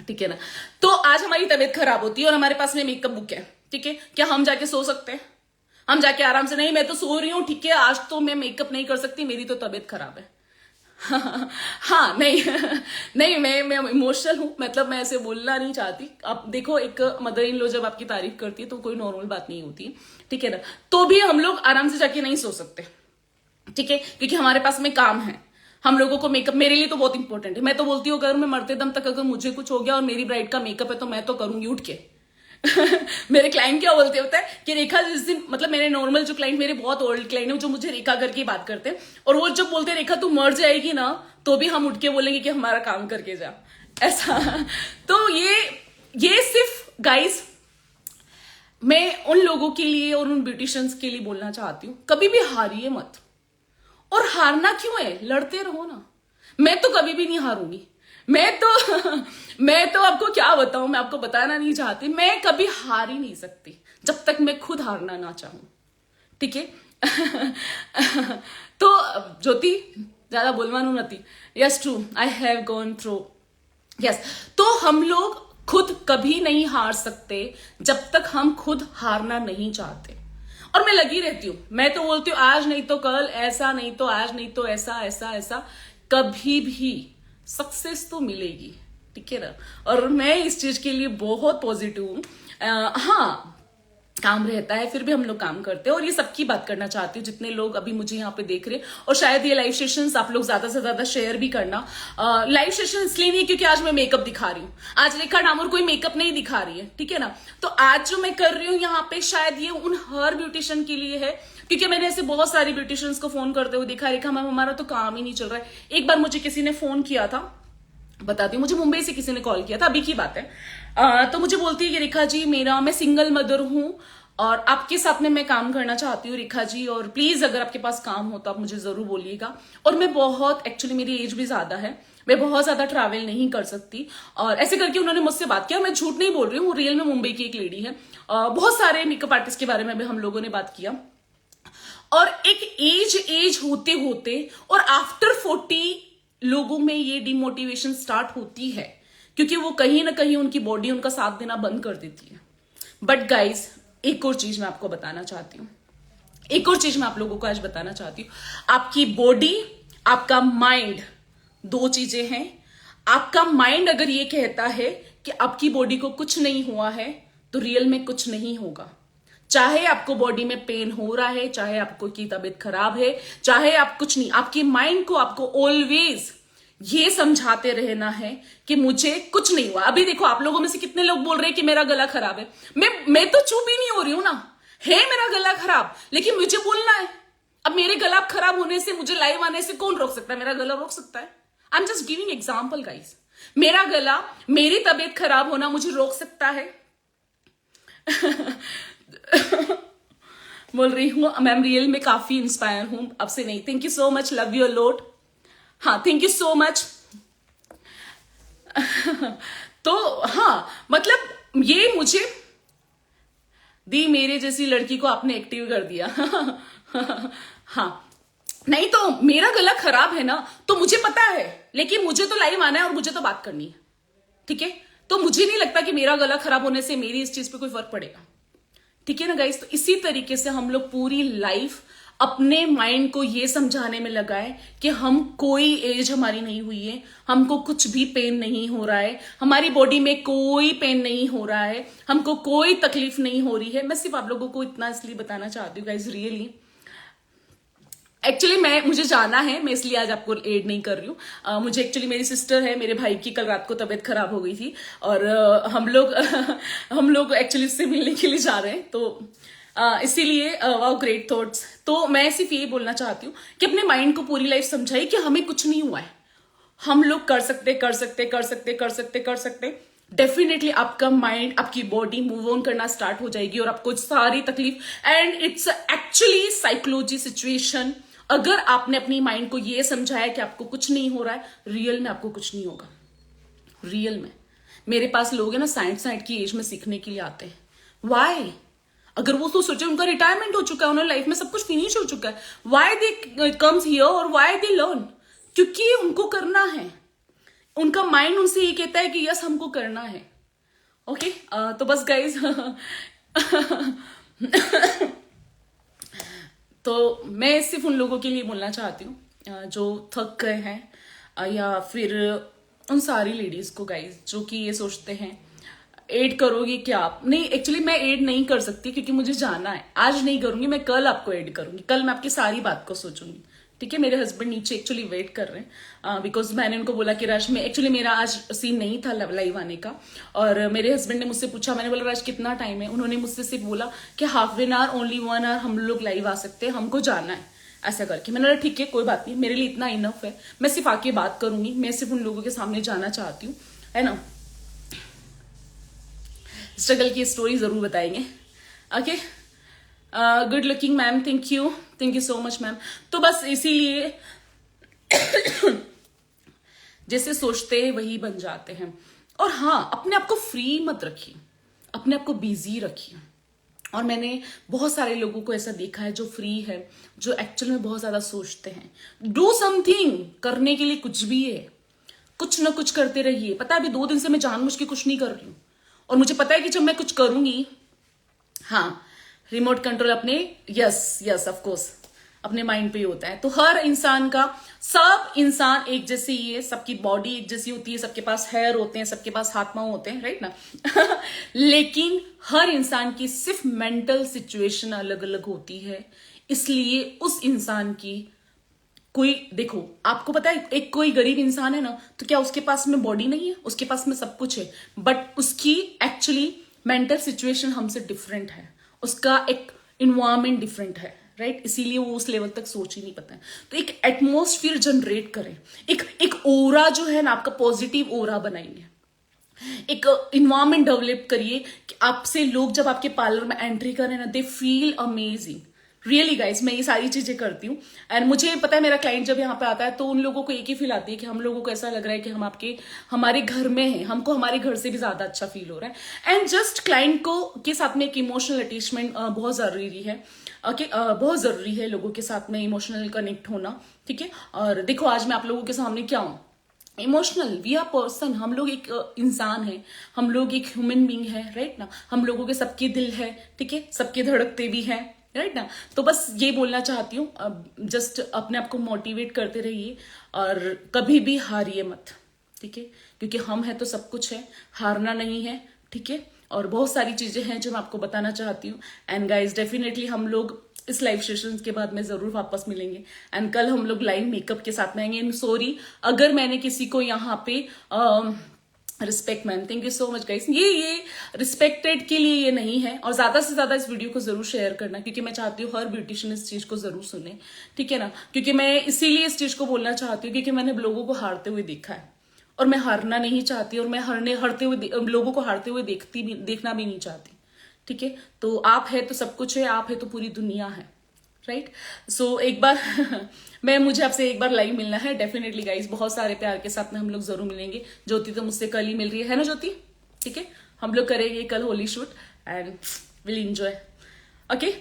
Speaker 1: ठीक है ना। तो आज हमारी तबीयत खराब होती है और हमारे पास में मेकअप बुक है, ठीक है, क्या हम जाके सो सकते हैं? हम जाके आराम से, नहीं मैं तो सो रही हूँ, ठीक है, आज तो मैं मेकअप नहीं कर सकती, मेरी तो तबीयत खराब है। हाँ, नहीं नहीं, मैं इमोशनल हूं, मतलब मैं ऐसे बोलना नहीं चाहती। अब देखो, एक मदर इन लॉ जब आपकी तारीफ करती है तो कोई नॉर्मल बात नहीं होती, ठीक है ना, तो भी हम लोग आराम से जाके नहीं सो सकते, ठीक है, क्योंकि हमारे पास में काम है। हम लोगों को मेकअप, मेरे लिए तो बहुत इंपॉर्टेंट है, मैं तो बोलती हूँ अगर मैं मरते दम तक अगर मुझे कुछ हो गया और मेरी ब्राइड का मेकअप है तो मैं तो करूंगी उठ के। मेरे क्लाइंट क्या बोलते होता है कि रेखा जिस दिन, मतलब मेरे नॉर्मल जो क्लाइंट, मेरे बहुत ओल्ड क्लाइंट है जो मुझे रेखा करके बात करते हैं, और वो जब बोलते हैं रेखा तू मर जाएगी ना, तो भी हम उठ के बोलेंगे कि हमारा काम करके जा, ऐसा। तो ये सिर्फ गाइस, मैं उन लोगों के लिए और उन ब्यूटिशियंस के लिए बोलना चाहती हूँ, कभी भी हारिए मत। और हारना क्यों है? लड़ते रहो ना। मैं तो कभी भी नहीं हारूंगी, मैं तो आपको क्या बताऊं, मैं आपको बताना नहीं चाहती, मैं कभी हार ही नहीं सकती जब तक मैं खुद हारना ना चाहूं, ठीक है। तो ज्योति, ज्यादा बोलवानू नहीं, yes true, I have gone through, yes. तो हम लोग खुद कभी नहीं हार सकते जब तक हम खुद हारना नहीं चाहते, और मैं लगी रहती हूं, मैं तो बोलती हूँ आज नहीं तो कल, ऐसा नहीं तो आज नहीं तो ऐसा, ऐसा ऐसा, कभी भी सक्सेस तो मिलेगी, ठीक है ना। और मैं इस चीज के लिए बहुत पॉजिटिव हूँ। हाँ, काम रहता है, फिर भी हम लोग काम करते हैं, और ये सबकी बात करना चाहती हूँ जितने लोग अभी मुझे यहाँ पे देख रहे हैं, और शायद ये लाइव सेशंस आप लोग ज्यादा से ज्यादा शेयर भी करना। लाइव सेशन इसलिए नहीं क्योंकि आज मैं मेकअप दिखा रही हूँ, आज रेखा डामोर कोई मेकअप नहीं दिखा रही है, ठीक है ना। तो आज जो मैं कर रही हूँ यहाँ पे, शायद ये उन हर ब्यूटिशियन के लिए है, क्योंकि मैंने ऐसे बहुत सारी ब्यूटिशियंस को फोन करते हुए देखा, रेखा मैम हमारा तो काम ही नहीं चल रहा है। एक बार मुझे किसी ने फोन किया था, बताती हूँ, मुझे मुंबई से किसी ने कॉल किया था, अभी की बात है। तो मुझे बोलती है कि रेखा जी, मैं सिंगल मदर हूँ और आपके साथ में मैं काम करना चाहती हूँ रेखा जी, और प्लीज अगर आपके पास काम हो तो आप मुझे जरूर बोलिएगा। और मैं बहुत, एक्चुअली मेरी एज भी ज्यादा है, मैं बहुत ज्यादा ट्रैवल नहीं कर सकती, और ऐसे करके उन्होंने मुझसे बात किया, मैं झूठ नहीं बोल रही हूँ, रियल में मुंबई की एक लेडी है। बहुत सारे मेकअप आर्टिस्ट के बारे में भी हम लोगों ने बात किया, और एक एज होते होते और आफ्टर 40 लोगों में ये डिमोटिवेशन स्टार्ट होती है, क्योंकि वो कहीं ना कहीं उनकी बॉडी उनका साथ देना बंद कर देती है। बट गाइज, एक और चीज मैं आपको बताना चाहती हूँ, एक और चीज मैं आप लोगों को आज बताना चाहती हूँ। आपकी बॉडी, आपका माइंड, दो चीजें हैं। आपका माइंड अगर ये कहता है कि आपकी बॉडी को कुछ नहीं हुआ है, तो रियल में कुछ नहीं होगा। चाहे आपको बॉडी में पेन हो रहा है, चाहे आपको की तबीयत खराब है, चाहे आप कुछ नहीं, आपके माइंड को आपको ऑलवेज ये समझाते रहना है कि मुझे कुछ नहीं हुआ। अभी देखो, आप लोगों में से कितने लोग बोल रहे हैं कि मेरा गला खराब है। मैं तो चुप ही नहीं हो रही हूं ना, है मेरा गला खराब, लेकिन मुझे बोलना है। अब मेरे गला खराब होने से, मुझे लाइव आने से कौन रोक सकता है? मेरा गला रोक सकता है? I am just giving example guys. मेरा गला, मेरी तबीयत खराब होना मुझे रोक सकता है? बोल रही हूँ मैम, रियल में काफी इंस्पायर हूं अब से नहीं। Thank you so much, love you lot. हाँ, थैंक यू सो मच। तो हाँ, मतलब ये मुझे दी, मेरे जैसी लड़की को आपने एक्टिव कर दिया। हाँ, नहीं तो मेरा गला खराब है ना, तो मुझे पता है, लेकिन मुझे तो लाइव आना है और मुझे तो बात करनी है, ठीक है? तो मुझे नहीं लगता कि मेरा गला खराब होने से मेरी इस चीज पे कोई फर्क पड़ेगा, ठीक है ना गाइस? तो इसी तरीके से हम लोग पूरी लाइफ अपने माइंड को ये समझाने में लगाए कि हम, कोई एज हमारी नहीं हुई है, हमको कुछ भी पेन नहीं हो रहा है, हमारी बॉडी में कोई पेन नहीं हो रहा है, हमको कोई तकलीफ नहीं हो रही है। मैं सिर्फ आप लोगों को इतना इसलिए बताना चाहती हूँ गाइस, रियली एक्चुअली मुझे जाना है, मैं इसलिए आज आपको एड नहीं कर रही हूँ। मुझे एक्चुअली, मेरी सिस्टर है, मेरे भाई की कल रात को तबीयत खराब हो गई थी और हम लोग एक्चुअली उससे मिलने के लिए जा रहे हैं, तो इसीलिए वाओ, ग्रेट थॉट्स। तो मैं सिर्फ ये बोलना चाहती हूँ कि अपने माइंड को पूरी लाइफ समझाइए कि हमें कुछ नहीं हुआ है, हम लोग कर सकते कर सकते कर सकते कर सकते कर सकते। डेफिनेटली आपका माइंड, आपकी बॉडी मूव ऑन करना स्टार्ट हो जाएगी और आपको सारी तकलीफ, and it's actually psychology situation. अगर आपने अपनी माइंड को ये समझाया कि आपको कुछ नहीं हो रहा है, रियल में आपको कुछ नहीं होगा। रियल में मेरे पास लोग हैं ना, 60 की एज में सीखने के लिए आते हैं। वाई? अगर वो तो सोचे उनका रिटायरमेंट हो चुका है, उन्होंने लाइफ में सब कुछ फिनिश हो चुका है, वाई दे कम्स हियर और वाई दे लर्न? क्योंकि उनको करना है, उनका माइंड उनसे ये कहता है कि यस हमको करना है। ओके, तो बस गाइज तो मैं सिर्फ उन लोगों के लिए बोलना चाहती हूँ जो थक गए हैं, या फिर उन सारी लेडीज को गाइज जो कि ये सोचते हैं एड करोगी क्या आप? नहीं, एक्चुअली मैं एड नहीं कर सकती क्योंकि मुझे जाना है। आज नहीं करूंगी, मैं कल आपको एड करूंगी, कल मैं आपकी सारी बात को सोचूंगी, ठीक है? मेरे हस्बैंड नीचे एक्चुअली वेट कर रहे हैं, बिकॉज मैंने उनको बोला कि रश में, एक्चुअली मेरा आज सीन नहीं था लाइव आने का, और मेरे हस्बैंड ने मुझसे पूछा, मैंने बोला रश कितना टाइम है? उन्होंने मुझसे सिर्फ बोला कि half an hour, only 1 hour हम लोग लाइव आ सकते हैं, हमको जाना है, ऐसा करके। मैंने बोला ठीक है, कोई बात नहीं, मेरे लिए इतना इनफ है, मैं सिर्फ आके बात करूंगी, मैं सिर्फ उन लोगों के सामने जाना चाहती हूँ, है ना? स्ट्रगल की स्टोरी जरूर बताएंगे। Okay, good looking ma'am, thank you so much ma'am. तो बस इसीलिए जैसे सोचते हैं वही बन जाते हैं। और हाँ, अपने आप को फ्री मत रखिए, अपने आप को बिजी रखिए। और मैंने बहुत सारे लोगों को ऐसा देखा है जो फ्री है, जो एक्चुअल में बहुत ज्यादा सोचते हैं। डू समथिंग, करने के लिए कुछ भी है, कुछ ना कुछ करते रहिए। पता है अभी 2 दिन से मैं जानबूझ के कुछ नहीं कर रही हूँ, और मुझे पता है कि जब मैं कुछ करूंगी, हाँ, रिमोट कंट्रोल अपने, यस ऑफ कोर्स अपने माइंड पे ही होता है। तो हर इंसान का, सब इंसान एक जैसे ही है, सबकी बॉडी एक जैसी होती है, सबके पास हेयर होते हैं, सबके पास हाथ पांव होते हैं, राइट ना? लेकिन हर इंसान की सिर्फ मेंटल सिचुएशन अलग अलग होती है। इसलिए उस इंसान की कोई, देखो आपको पता है, एक कोई गरीब इंसान है ना, तो क्या उसके पास में बॉडी नहीं है? उसके पास में सब कुछ है, बट उसकी एक्चुअली मेंटल सिचुएशन हमसे डिफरेंट है, उसका एक इन्वायरमेंट डिफरेंट है, राइट? इसीलिए वो उस लेवल तक सोच ही नहीं पाता है। तो एक एटमोस्फियर जनरेट करें, एक ओरा जो है ना, आपका पॉजिटिव ओरा बनाइए, एक इन्वायरमेंट डेवलप करिए कि आपसे लोग जब आपके पार्लर में एंट्री करें ना, they feel amazing. Really guys, मैं ये सारी चीजें करती हूँ, एंड मुझे पता है मेरा क्लाइंट जब यहाँ पे आता है तो उन लोगों को एक ही फील आती है कि हम लोगों को ऐसा लग रहा है कि हम हमारे घर में हैं, हमको हमारे घर से भी ज्यादा अच्छा फील हो रहा है। एंड जस्ट क्लाइंट को के साथ में एक इमोशनल अटैचमेंट बहुत जरूरी है। ओके, बहुत जरूरी है लोगों के साथ में इमोशनल कनेक्ट होना, ठीक है? और देखो आज मैं आप लोगों के सामने क्या हूँ, इमोशनल, वी आर पर्सन, हम लोग एक इंसान है, हम लोग एक ह्यूमन बींग है, राइट ना? हम लोगों के सबके दिल है, ठीक है? सबके धड़कते भी हैं, राइट ना। तो बस ये बोलना चाहती हूँ, जस्ट अपने आप को मोटिवेट करते रहिए और कभी भी हारिए मत, ठीक है, क्योंकि हम है तो सब कुछ है, हारना नहीं है, ठीक है। और बहुत सारी चीजें हैं जो मैं आपको बताना चाहती हूँ। एंड गाइज डेफिनेटली हम लोग इस लाइव सेशन के बाद में जरूर वापस मिलेंगे एंड कल हम लोग लाइव मेकअप के साथ में आएंगे। सॉरी अगर मैंने किसी को यहाँ पे respect, man thank you so much guys, ये रिस्पेक्टेड के लिए ये नहीं है। और ज्यादा से ज्यादा इस वीडियो को जरूर शेयर करना, क्योंकि मैं चाहती हूँ हर ब्यूटिशियन इस चीज को जरूर सुने, ठीक है ना। क्योंकि मैं इसीलिए इस चीज को बोलना चाहती हूँ क्योंकि मैंने लोगों को हारते हुए देखा है और मैं हारना नहीं चाहती, और मैं हारते हुए लोगों को हारते हुए देखना भी नहीं चाहती, ठीक है। तो आप है तो सब कुछ है, आप है तो पूरी दुनिया है, राइट। सो एक बार मुझे आपसे एक बार लाइव मिलना है डेफिनेटली गाइस, बहुत सारे प्यार के साथ में हम लोग जरूर मिलेंगे। ज्योति तो मुझसे कल ही मिल रही है ना ज्योति, ठीक है। हम लोग करेंगे कल Holi shoot and will enjoy, okay.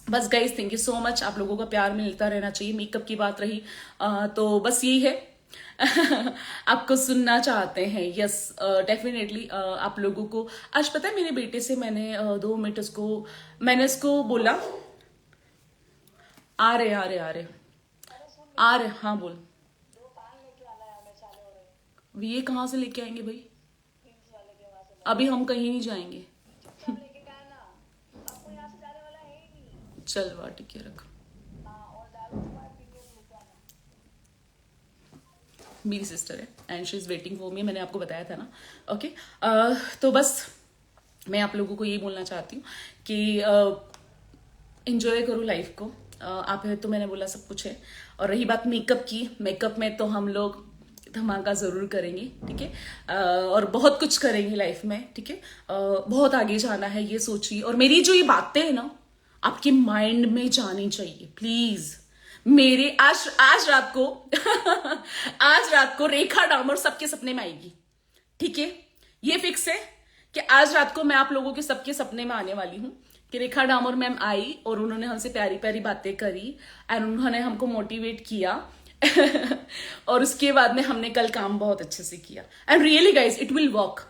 Speaker 1: बस guys thank you so much, आप लोगों का प्यार मिलता रहना चाहिए। मेकअप की बात रही तो बस यही है आपको सुनना चाहते हैं, यस डेफिनेटली। आप लोगों को आज पता है मेरे बेटे से मैंने 2 मिनट मैंने उसको बोला, आ रहे हाँ बोल। ये कहाँ से लेके आएंगे भाई, अभी हम कहीं नहीं जाएंगे। चल वाह ठीक है रख। मेरी सिस्टर है and she is waiting for me, मैंने आपको बताया था ना, ओके। तो बस मैं आप लोगों को ये बोलना चाहती हूँ कि एंजॉय करो लाइफ को। आप है तो मैंने बोला सब कुछ है। और रही बात मेकअप की, मेकअप में तो हम लोग धमाका जरूर करेंगे, ठीक है। और बहुत कुछ करेंगे लाइफ में, ठीक है। बहुत आगे जाना है ये सोचिए, और मेरी जो ये बातें है ना आपके माइंड में जानी चाहिए प्लीज। मेरे आज रात को आज रात को रेखा डामर सबके सपने में आएगी, ठीक है। ये फिक्स है कि आज रात को मैं आप लोगों के सबके सपने में आने वाली हूं कि रेखा डामर मैम आई और उन्होंने हमसे प्यारी प्यारी बातें करी एंड उन्होंने हमको मोटिवेट किया और उसके बाद में हमने कल काम बहुत अच्छे से किया and really guys it will work,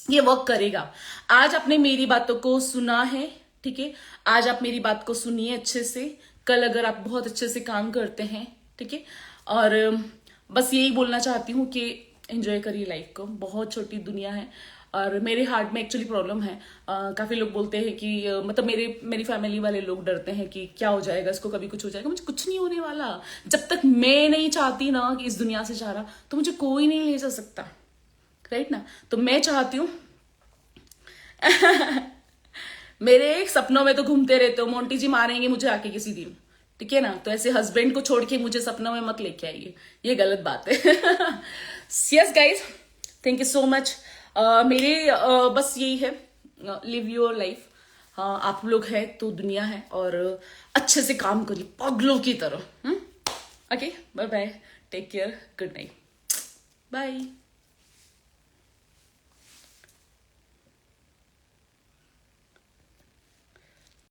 Speaker 1: ये वर्क करेगा। आज आपने मेरी बातों को सुना है, ठीक है। आज आप मेरी बात को सुनिए अच्छे से, कल अगर आप बहुत अच्छे से काम करते हैं, ठीक है। और बस यही बोलना चाहती हूँ कि एंजॉय करिए लाइफ को, बहुत छोटी दुनिया है। और मेरे हार्ट में एक्चुअली प्रॉब्लम है, काफी लोग बोलते हैं कि मतलब मेरी फैमिली वाले लोग डरते हैं कि क्या हो जाएगा इसको, कभी कुछ हो जाएगा। मुझे कुछ नहीं होने वाला, जब तक मैं नहीं चाहती ना कि इस दुनिया से जा रहा तो मुझे कोई नहीं ले जा सकता, राइट ना। तो मैं चाहती हूँ मेरे एक सपनों में तो घूमते रहते हो, मोंटी जी मारेंगे मुझे आके किसी दिन, ठीक है ना। तो ऐसे हस्बैंड को छोड़ के मुझे सपनों में मत लेके आइए, ये गलत बात है। Yes guys thank you so much. मेरे बस यही है, लिव योर लाइफ। आप लोग है तो दुनिया है, और अच्छे से काम करिए पागलों की तरह। Okay bye bye, take care, good night, bye.